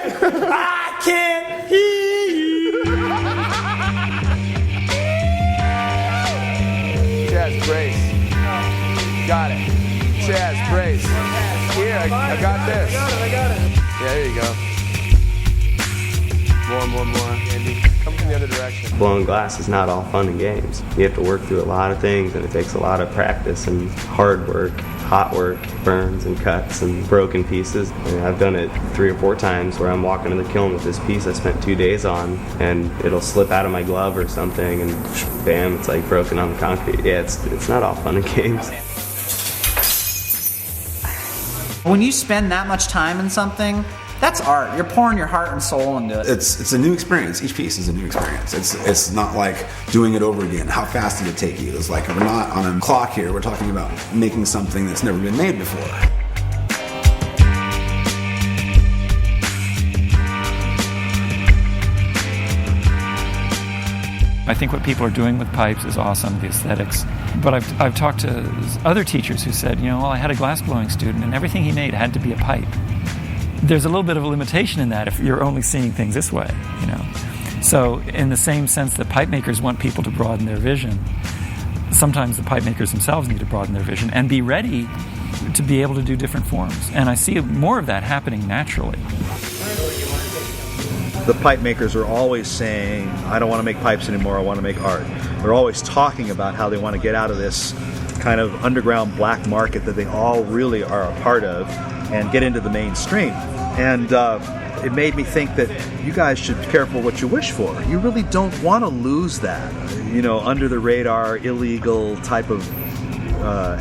I can't hear you. Chaz, brace. Got it. Chaz, brace. Here, I got this. I got it. Yeah, there you go. More. Andy, come from the other direction. Blowing glass is not all fun and games. You have to work through a lot of things, and it takes a lot of practice and hard work, hot work, burns and cuts and broken pieces. And I've done it 3 or 4 times where I'm walking to the kiln with this piece I spent 2 days on, and it'll slip out of my glove or something, and bam, it's like broken on the concrete. Yeah, it's not all fun and games. When you spend that much time in something, that's art. You're pouring your heart and soul into it. It's a new experience. Each piece is a new experience. It's not like doing it over again. How fast did it take you? It's like we're not on a clock here. We're talking about making something that's never been made before. I think what people are doing with pipes is awesome, the aesthetics. But I've talked to other teachers who said, you know, well, I had a glassblowing student and everything he made had to be a pipe. There's a little bit of a limitation in that if you're only seeing things this way, you know. So in the same sense that pipe makers want people to broaden their vision, sometimes the pipe makers themselves need to broaden their vision and be ready to be able to do different forms. And I see more of that happening naturally. The pipe makers are always saying, I don't want to make pipes anymore, I want to make art. They're always talking about how they want to get out of this kind of underground black market that they all really are a part of and get into the mainstream. And it made me think that you guys should be careful what you wish for. You really don't want to lose that, you know, under the radar, illegal type of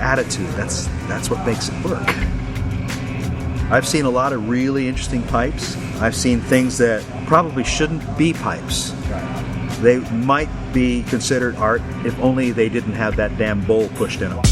attitude. That's what makes it work. I've seen a lot of really interesting pipes. I've seen things that probably shouldn't be pipes. They might be considered art if only they didn't have that damn bowl pushed in them.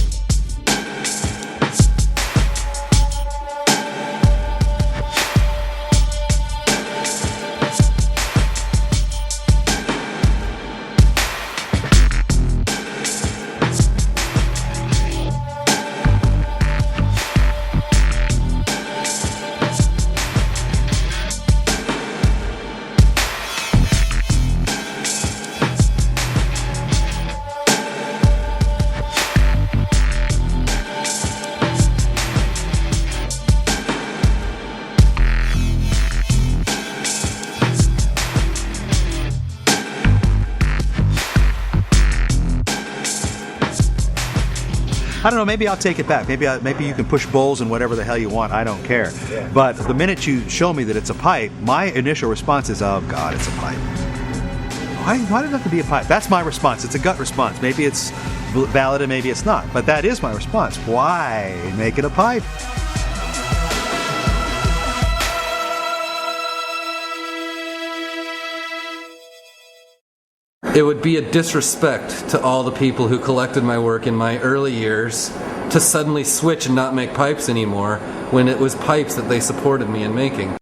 I don't know, maybe I'll take it back. Maybe you can push bowls and whatever the hell you want. I don't care. Yeah. But the minute you show me that it's a pipe, my initial response is, oh, God, it's a pipe. Why does it have to be a pipe? That's my response. It's a gut response. Maybe it's valid and maybe it's not. But that is my response. Why make it a pipe? It would be a disrespect to all the people who collected my work in my early years to suddenly switch and not make pipes anymore when it was pipes that they supported me in making.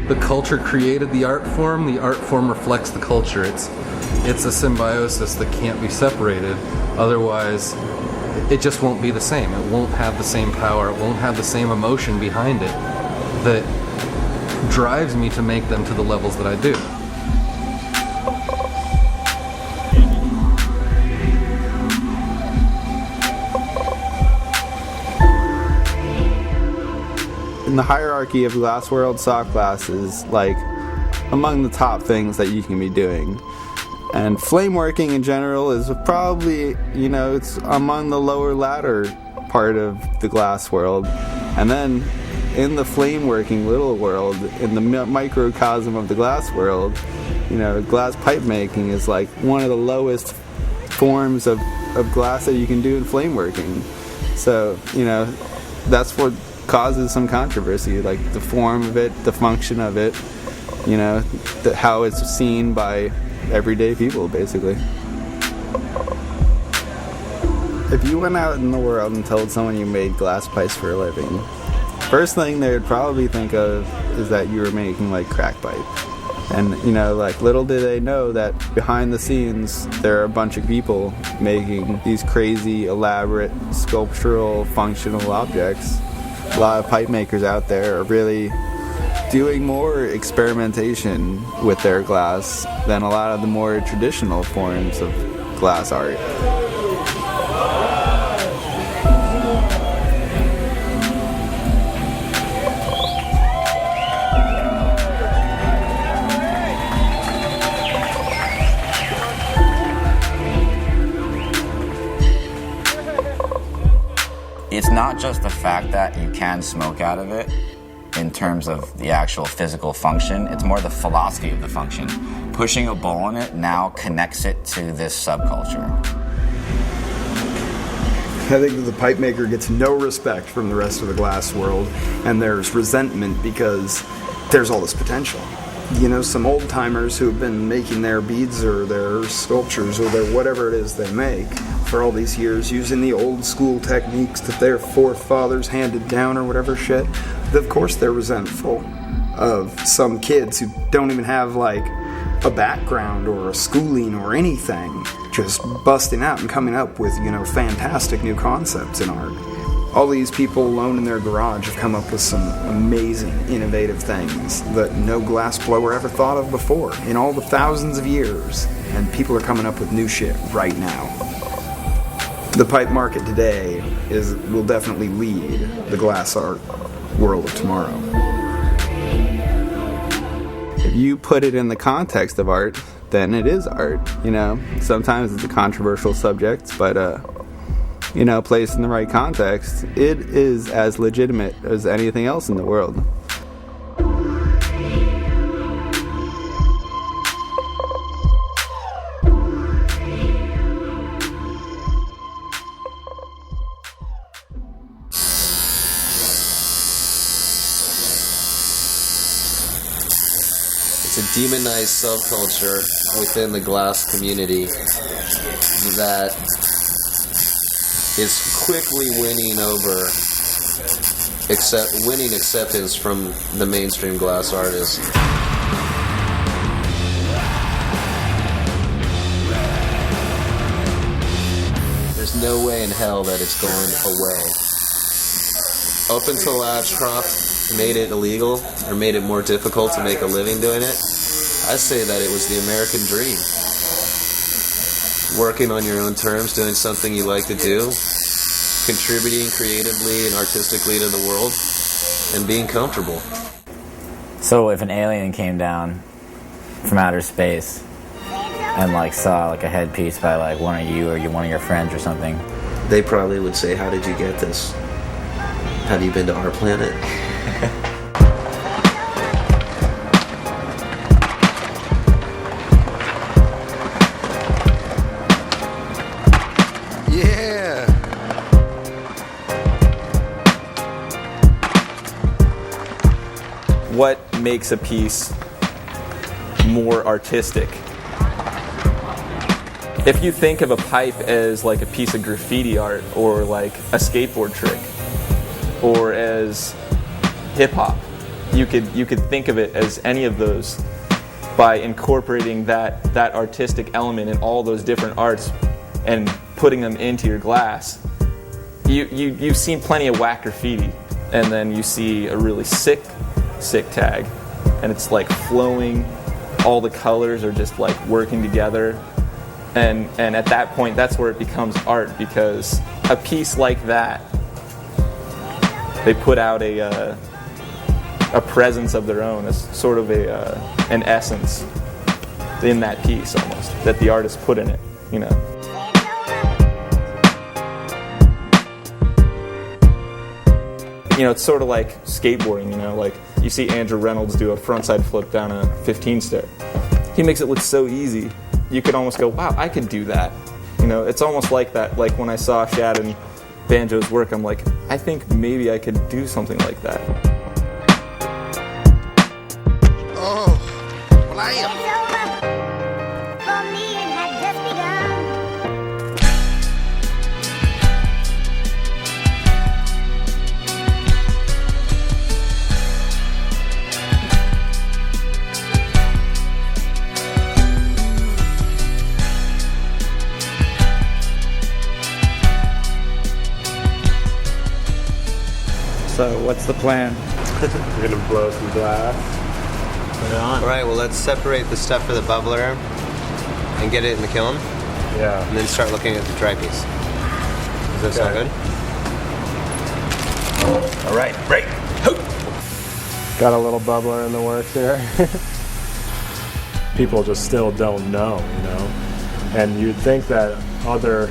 The culture created the art form reflects the culture. It's a symbiosis that can't be separated. Otherwise, it just won't be the same. It won't have the same power. It won't have the same emotion behind it that drives me to make them to the levels that I do. In the hierarchy of glass world, soft glass is like among the top things that you can be doing. And flame working in general is probably, it's among the lower ladder part of the glass world. And then in the flame working little world, in the microcosm of the glass world, glass pipe making is like one of the lowest forms of glass that you can do in flame working. So, that's what causes some controversy, like the form of it, the function of it, how it's seen by everyday people, basically. If you went out in the world and told someone you made glass pipes for a living, first thing they would probably think of is that you were making like crack pipe. And little did they know that behind the scenes there are a bunch of people making these crazy, elaborate, sculptural, functional objects. A lot of pipe makers out there are really doing more experimentation with their glass than a lot of the more traditional forms of glass art. It's not just the fact that you can smoke out of it in terms of the actual physical function, it's more the philosophy of the function. Pushing a bowl in it now connects it to this subculture. I think that the pipe maker gets no respect from the rest of the glass world, and there's resentment because there's all this potential. Some old timers who have been making their beads or their sculptures or their whatever it is they make for all these years, using the old school techniques that their forefathers handed down or whatever shit, of course they're resentful of some kids who don't even have like a background or a schooling or anything, just busting out and coming up with, fantastic new concepts in art. All these people alone in their garage have come up with some amazing, innovative things that no glass blower ever thought of before in all the thousands of years. And people are coming up with new shit right now. The pipe market today will definitely lead the glass art world of tomorrow. If you put it in the context of art, then it is art. Sometimes it's a controversial subject, but placed in the right context, it is as legitimate as anything else in the world. It's a demonized subculture within the glass community that is quickly winning acceptance from the mainstream glass artists. There's no way in hell that it's going away. Up until Ashcroft made it illegal, or made it more difficult to make a living doing it, I say that it was the American dream. working on your own terms, doing something you like to do, contributing creatively and artistically to the world, and being comfortable. So if an alien came down from outer space and like saw like a headpiece by like one of you or one of your friends or something, They probably would say, "How did you get this? Have you been to our planet?" Yeah. What makes a piece more artistic? If you think of a pipe as like a piece of graffiti art or like a skateboard trick or as hip hop, you could think of it as any of those by incorporating that artistic element in all those different arts and putting them into your glass. You've seen plenty of whack graffiti, and then you see a really sick tag, and it's like flowing, all the colors are just like working together. And at that point, that's where it becomes art, because a piece like that, they put out a presence of their own, as sort of an essence in that piece almost, that the artist put in it, you know. You know, it's sort of like skateboarding, you know, like you see Andrew Reynolds do a frontside flip down a 15-stair. He makes it look so easy. You could almost go, wow, I could do that. You know, it's almost like that. Like when I saw Shad and Banjo's work, I'm like, I think maybe I could do something like that. Oh, well, I am. So what's the plan? You're gonna blow some glass. Put it on. All right, well, let's separate the stuff for the bubbler and get it in the kiln. Yeah. And then start looking at the dry piece. Does that sound good? All right, break. Got a little bubbler in the works here. People just still don't know, you know? And you'd think that other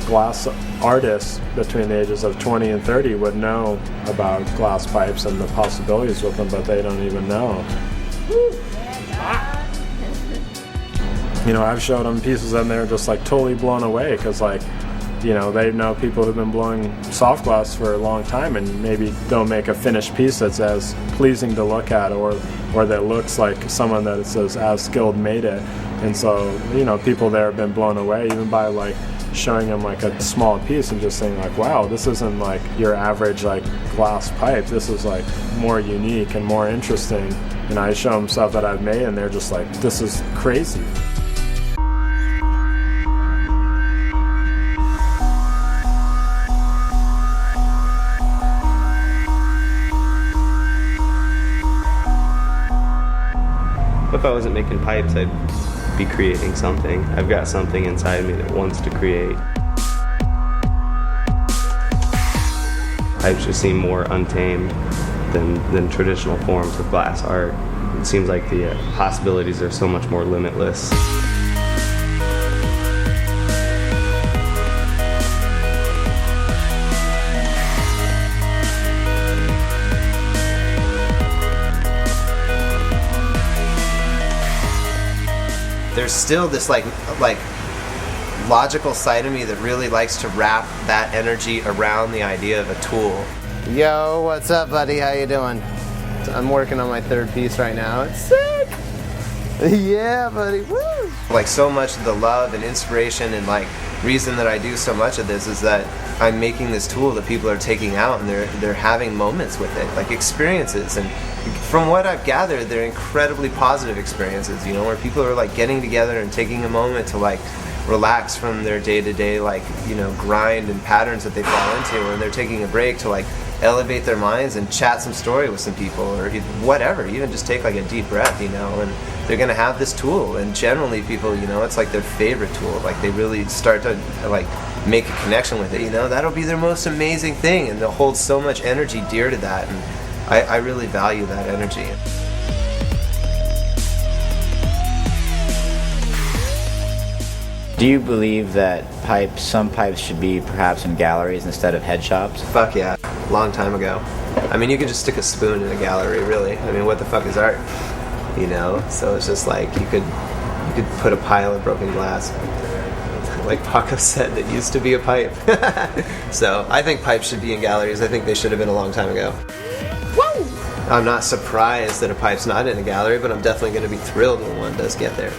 glass artists between the ages of 20 and 30 would know about glass pipes and the possibilities with them, but they don't even know. You know, I've showed them pieces and they're just like totally blown away, because like, you know, they know people who've been blowing soft glass for a long time, and maybe they'll make a finished piece that's as pleasing to look at, or that looks like someone that is as skilled made it. And so, you know, people there have been blown away even by like showing them like a small piece and just saying like, wow, this isn't like your average like glass pipe. This is like more unique and more interesting. And I show them stuff that I've made and they're just like, this is crazy. If I wasn't making pipes, I'd be creating something. I've got something inside me that wants to create. Pipes just seem more untamed than traditional forms of glass art. It seems like the possibilities are so much more limitless. There's still this like logical side of me that really likes to wrap that energy around the idea of a tool. Yo, what's up, buddy? How you doing? I'm working on my third piece right now. It's sick! Yeah, buddy, woo! Like, so much of the love and inspiration and like reason that I do so much of this is that I'm making this tool that people are taking out and they're having moments with it, like experiences. And from what I've gathered, they're incredibly positive experiences, you know, where people are like getting together and taking a moment to like relax from their day-to-day, like, you know, grind and patterns that they fall into, and they're taking a break to like elevate their minds and chat some story with some people, or whatever, even just take like a deep breath, you know, and they're going to have this tool. And generally people, you know, it's like their favorite tool. Like they really start to like make a connection with it, you know, that'll be their most amazing thing, and they'll hold so much energy dear to that, and I really value that energy. Do you believe that some pipes should be perhaps in galleries instead of head shops? Fuck yeah, long time ago. I mean, you could just stick a spoon in a gallery, really. I mean, what the fuck is art? You know, so it's just like you could put a pile of broken glass, like Paco said, that used to be a pipe. So I think pipes should be in galleries. I think they should have been a long time ago. Woo! I'm not surprised that a pipe's not in a gallery, but I'm definitely going to be thrilled when one does get there.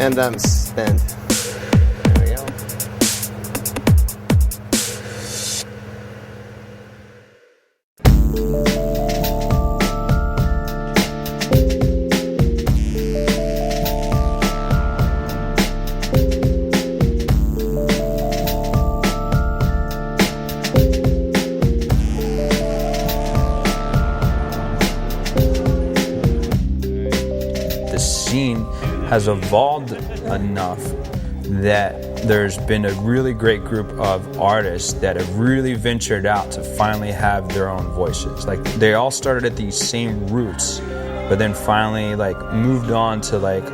And I'm spent. There we go. The scene has evolved enough that there's been a really great group of artists that have really ventured out to finally have their own voices. Like they all started at these same roots, but then finally like moved on to like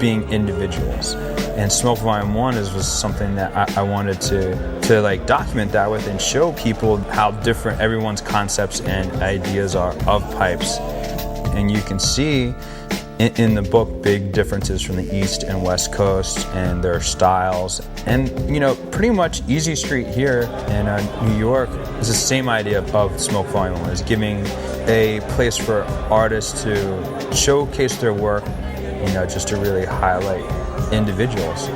being individuals. And Smoke Volume 1 was something that I wanted to like document that with and show people how different everyone's concepts and ideas are of pipes. And you can see in the book big differences from the East and West Coast and their styles. And, you know, pretty much Easy Street here in New York is the same idea of Smoke Volume 1, is giving a place for artists to showcase their work, you know, just to really highlight individuals.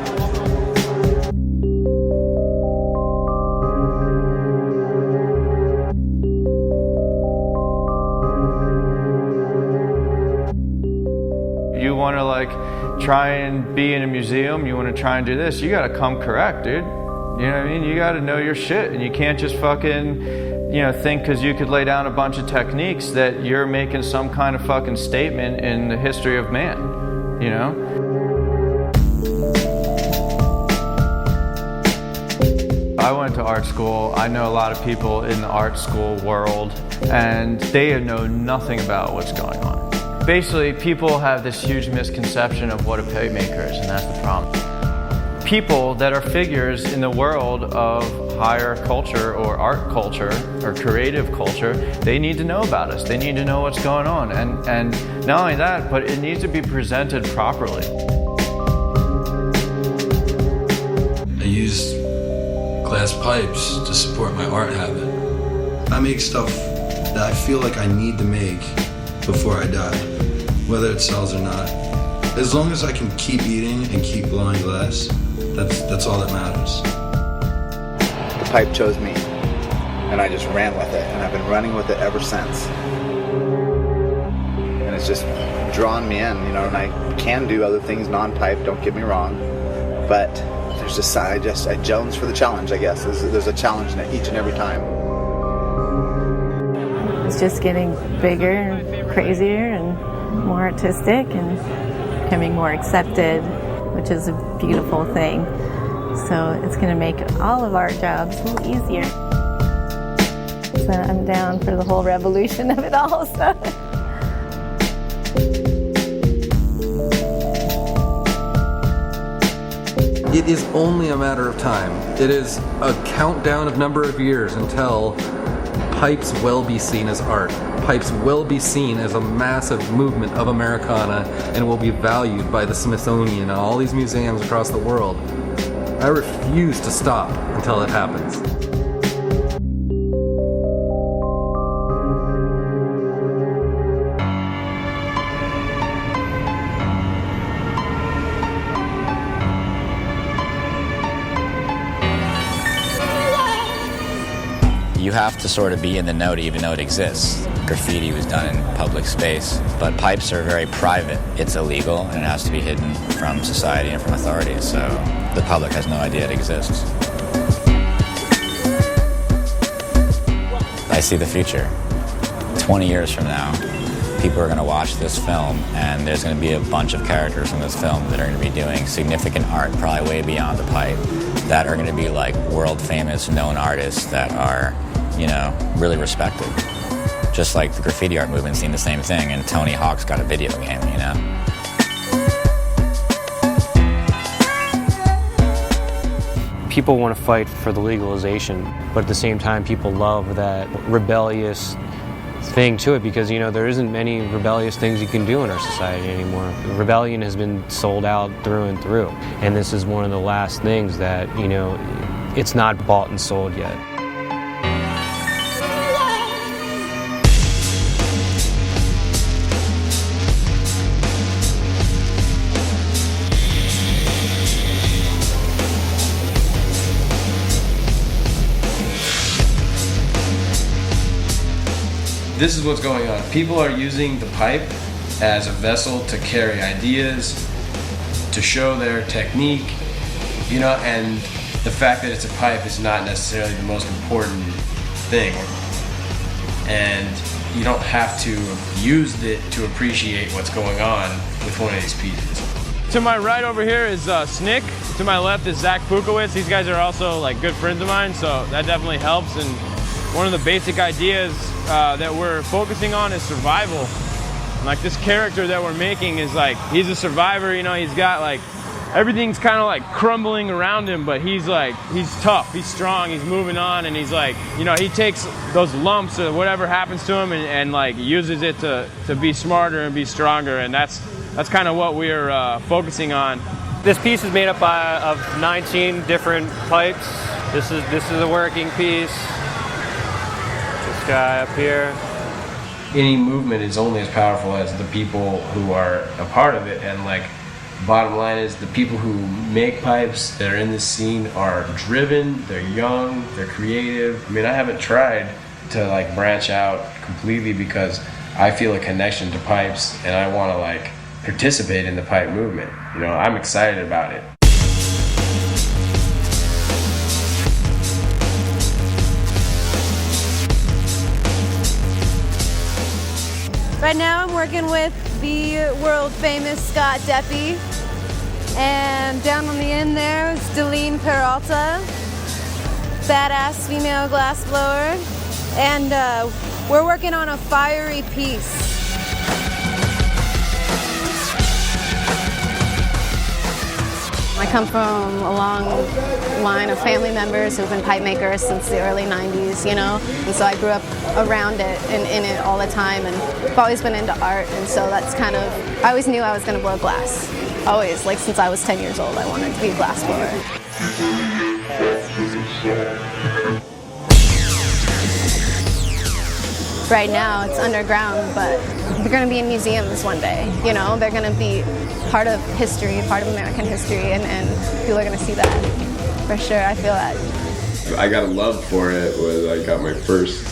You want to like try and be in a museum, you want to try and do this, you got to come correct, dude. You know what I mean? You got to know your shit, and you can't just fucking, you know, think because you could lay down a bunch of techniques that you're making some kind of fucking statement in the history of man, you know? I went to art school. I know a lot of people in the art school world, and they know nothing about what's going on. Basically, people have this huge misconception of what a pipe maker is, and that's the problem. People that are figures in the world of higher culture or art culture or creative culture, they need to know about us. They need to know what's going on. And not only that, but it needs to be presented properly. I use glass pipes to support my art habit. I make stuff that I feel like I need to make before I die, whether it sells or not. As long as I can keep eating and keep blowing glass, that's all that matters. The pipe chose me, and I just ran with it, and I've been running with it ever since. And it's just drawn me in, you know, and I can do other things non-pipe, don't get me wrong, but there's just, I jones for the challenge, I guess. There's a challenge in it each and every time. It's just getting bigger and crazier and more artistic and becoming more accepted, which is a beautiful thing. So it's going to make all of our jobs a little easier. So I'm down for the whole revolution of it all. So. It is only a matter of time. It is a countdown of number of years until pipes will be seen as art. Pipes will be seen as a massive movement of Americana and will be valued by the Smithsonian and all these museums across the world. I refuse to stop until it happens. You have to sort of be in the know to even know it exists. graffiti was done in public space. But pipes are very private. It's illegal, and it has to be hidden from society and from authorities, so the public has no idea it exists. I see the future. 20 years from now, people are going to watch this film, and there's going to be a bunch of characters in this film that are going to be doing significant art, probably way beyond the pipe, that are going to be like world famous, known artists that are, you know, really respected. Just like the graffiti art movement's seen the same thing, and Tony Hawk's got a video game, you know? People want to fight for the legalization, but at the same time, people love that rebellious thing to it, because, you know, there isn't many rebellious things you can do in our society anymore. Rebellion has been sold out through and through, and this is one of the last things that, you know, it's not bought and sold yet. This is what's going on. People are using the pipe as a vessel to carry ideas, to show their technique, you know, and the fact that it's a pipe is not necessarily the most important thing. And you don't have to use it to appreciate what's going on with one of these pieces. To my right over here is Snick. To my left is Zach Pukowitz. These guys are also like good friends of mine, so that definitely helps. And one of the basic ideas that we're focusing on is survival. Like this character that we're making is like, he's a survivor, you know, he's got like, everything's kind of like crumbling around him, but he's tough, he's strong, he's moving on, and he's like, you know, he takes those lumps or whatever happens to him and like uses it to be smarter and be stronger, and that's kind of what we're focusing on. This piece is made up of 19 different pipes. This is a working piece. This guy up here. Any movement is only as powerful as the people who are a part of it, and like, bottom line is the people who make pipes that are in this scene are driven, they're young, they're creative. I mean, I haven't tried to like branch out completely because I feel a connection to pipes and I want to like participate in the pipe movement. You know, I'm excited about it. Right now I'm working with the world famous Scott Deppie, and down on the end there is Delene Peralta, badass female glassblower, and we're working on a fiery piece. I come from a long line of family members who've been pipe makers since the early 90s, you know, and so I grew up around it and in it all the time, and I've always been into art, and so that's kind of, I always knew I was going to blow glass. Always, like since I was 10 years old, I wanted to be a glass blower. Right now it's underground, but they're going to be in museums one day, you know, they're going to be part of history, part of American history, and people are going to see that, for sure, I feel that. I got a love for it when I got my first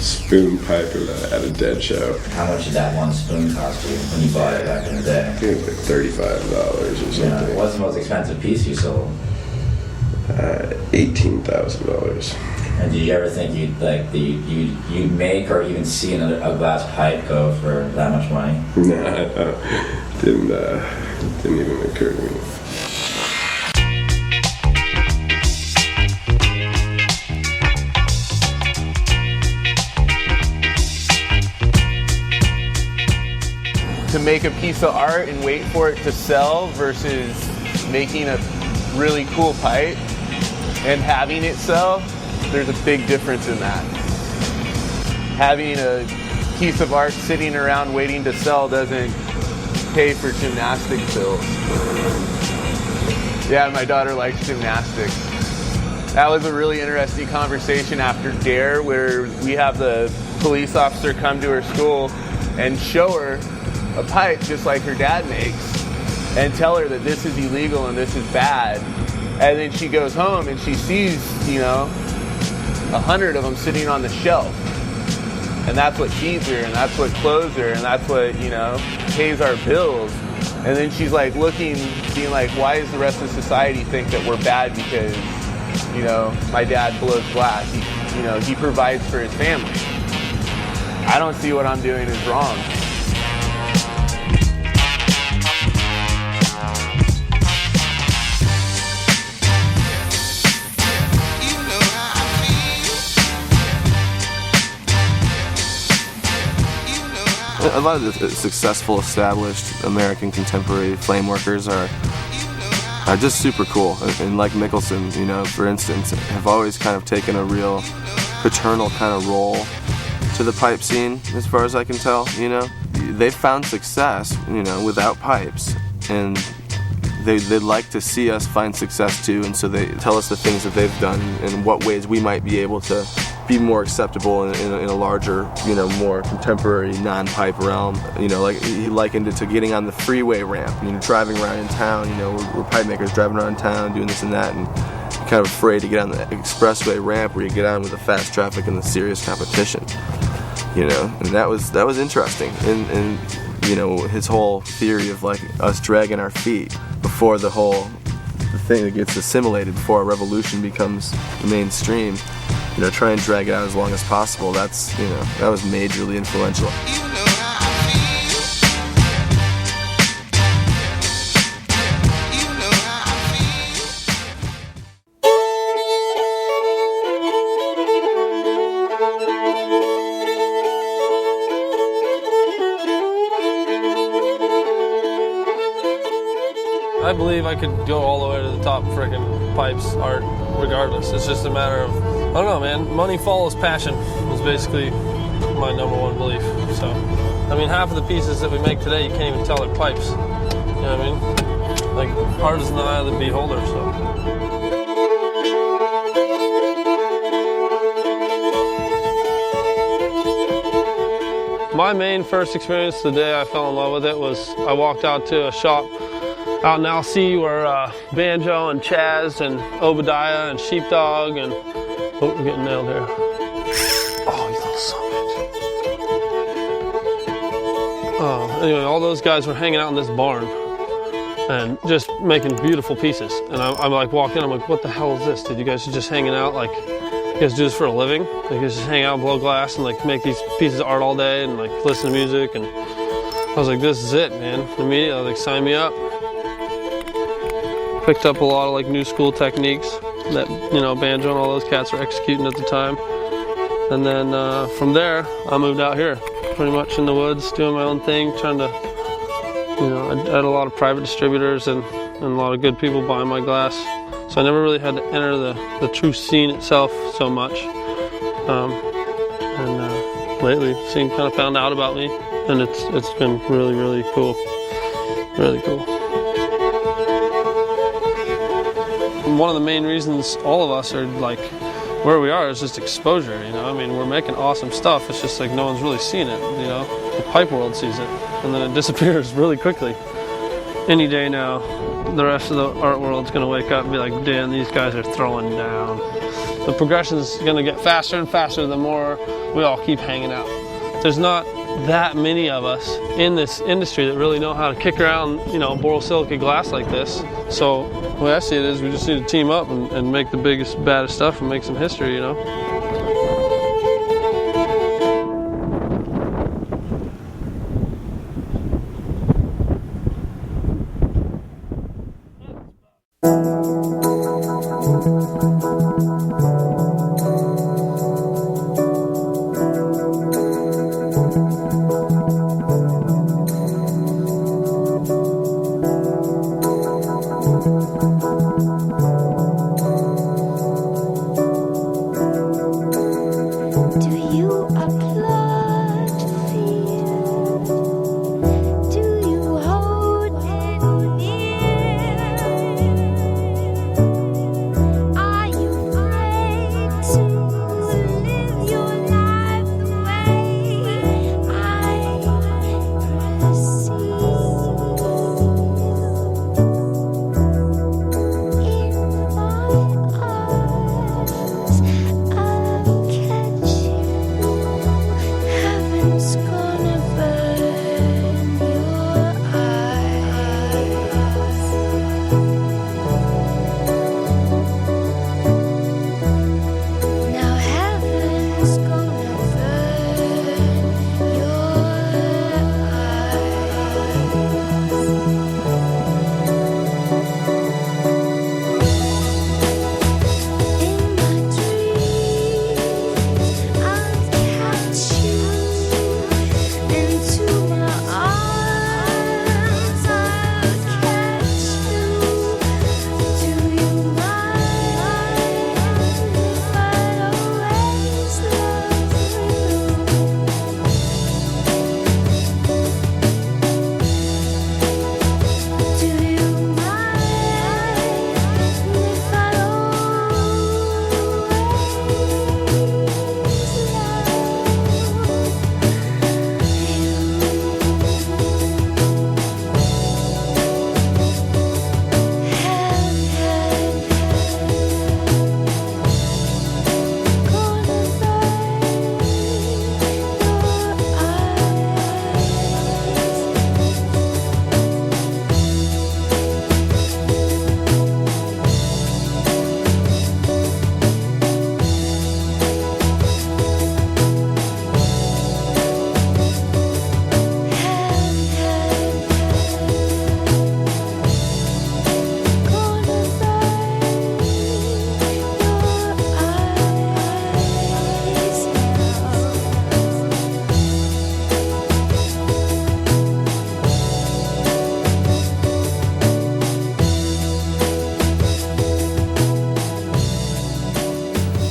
spoon pipe at a Dead show. How much did that one spoon cost you when you bought it back in the day? I think it was like $35 or something. Yeah, what's the most expensive piece you sold? $18,000. And did you ever think you'd make or even see a glass pipe go for that much money? No, didn't even occur to me. To make a piece of art and wait for it to sell versus making a really cool pipe and having it sell, there's a big difference in that. Having a piece of art sitting around waiting to sell doesn't pay for gymnastics bills. Yeah, my daughter likes gymnastics. That was a really interesting conversation after DARE, where we have the police officer come to her school and show her a pipe just like her dad makes and tell her that this is illegal and this is bad. And then she goes home and she sees, 100 of them sitting on the shelf. And that's what feeds her, and that's what clothes her, and that's what, you know, pays our bills. And then she's like looking, being like, why does the rest of society think that we're bad because, you know, my dad blows glass. He provides for his family. I don't see what I'm doing is wrong. A lot of the successful, established American contemporary flame workers are just super cool. And like Mickelson, you know, for instance, have always kind of taken a real paternal kind of role to the pipe scene, as far as I can tell. You know, they've found success, you know, without pipes, and they'd like to see us find success too. And so they tell us the things that they've done and what ways we might be able to be more acceptable in a larger, you know, more contemporary non-pipe realm. You know, like he likened it to getting on the freeway ramp, you know, driving around in town. You know, we're pipe makers driving around town doing this and that, and you're kind of afraid to get on the expressway ramp where you get on with the fast traffic and the serious competition. You know, and that was interesting. And you know, his whole theory of like us dragging our feet before the thing that gets assimilated, before a revolution becomes mainstream. You know, try and drag it out as long as possible. That's, you know, that was majorly influential. I believe I could go all the way to the top frickin' pipes art regardless. It's just a matter of, I don't know, man, money follows passion is basically my number one belief. So, I mean, half of the pieces that we make today, you can't even tell they're pipes. You know what I mean? Like, art is in the eye of the beholder, so. My main first experience the day I fell in love with it was I walked out to a shop out in Alcee where Banjo and Chaz and Obadiah and Sheepdog and... Oh, we're getting nailed here. Oh, you little son of a bitch. Anyway, all those guys were hanging out in this barn and just making beautiful pieces. And I'm like walking in, I'm like, what the hell is this, dude? You guys are just hanging out, like, you guys do this for a living? Like, you guys just hang out, blow glass, and like make these pieces of art all day and like listen to music. And I was like, this is it, man. Immediately, I was like, sign me up. Picked up a lot of like new school techniques that, you know, Banjo and all those cats were executing at the time. And then from there, I moved out here, pretty much in the woods, doing my own thing, trying to, you know, I had a lot of private distributors and a lot of good people buying my glass. So I never really had to enter the true scene itself so much. Lately, the scene kind of found out about me, and it's been really, really cool. Really cool. One of the main reasons all of us are like where we are is just exposure, you know. I mean, we're making awesome stuff. It's just like no one's really seen it, you know. The pipe world sees it, and then it disappears really quickly. Any day now, the rest of the art world's gonna wake up and be like, damn, these guys are throwing down. The progression's gonna get faster and faster the more we all keep hanging out. There's not that many of us in this industry that really know how to kick around, you know, borosilicate glass like this. So the way I see it is we just need to team up and make the biggest, baddest stuff and make some history, you know?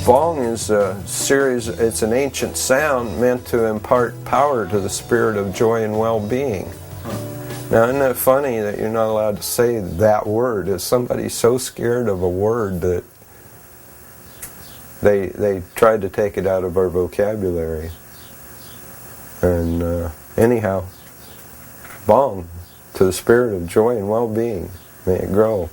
Bong is a series, it's an ancient sound meant to impart power to the spirit of joy and well-being. Now, isn't it funny that you're not allowed to say that word? Is somebody so scared of a word that they tried to take it out of our vocabulary? And anyhow, Bong, to the spirit of joy and well-being, may it grow.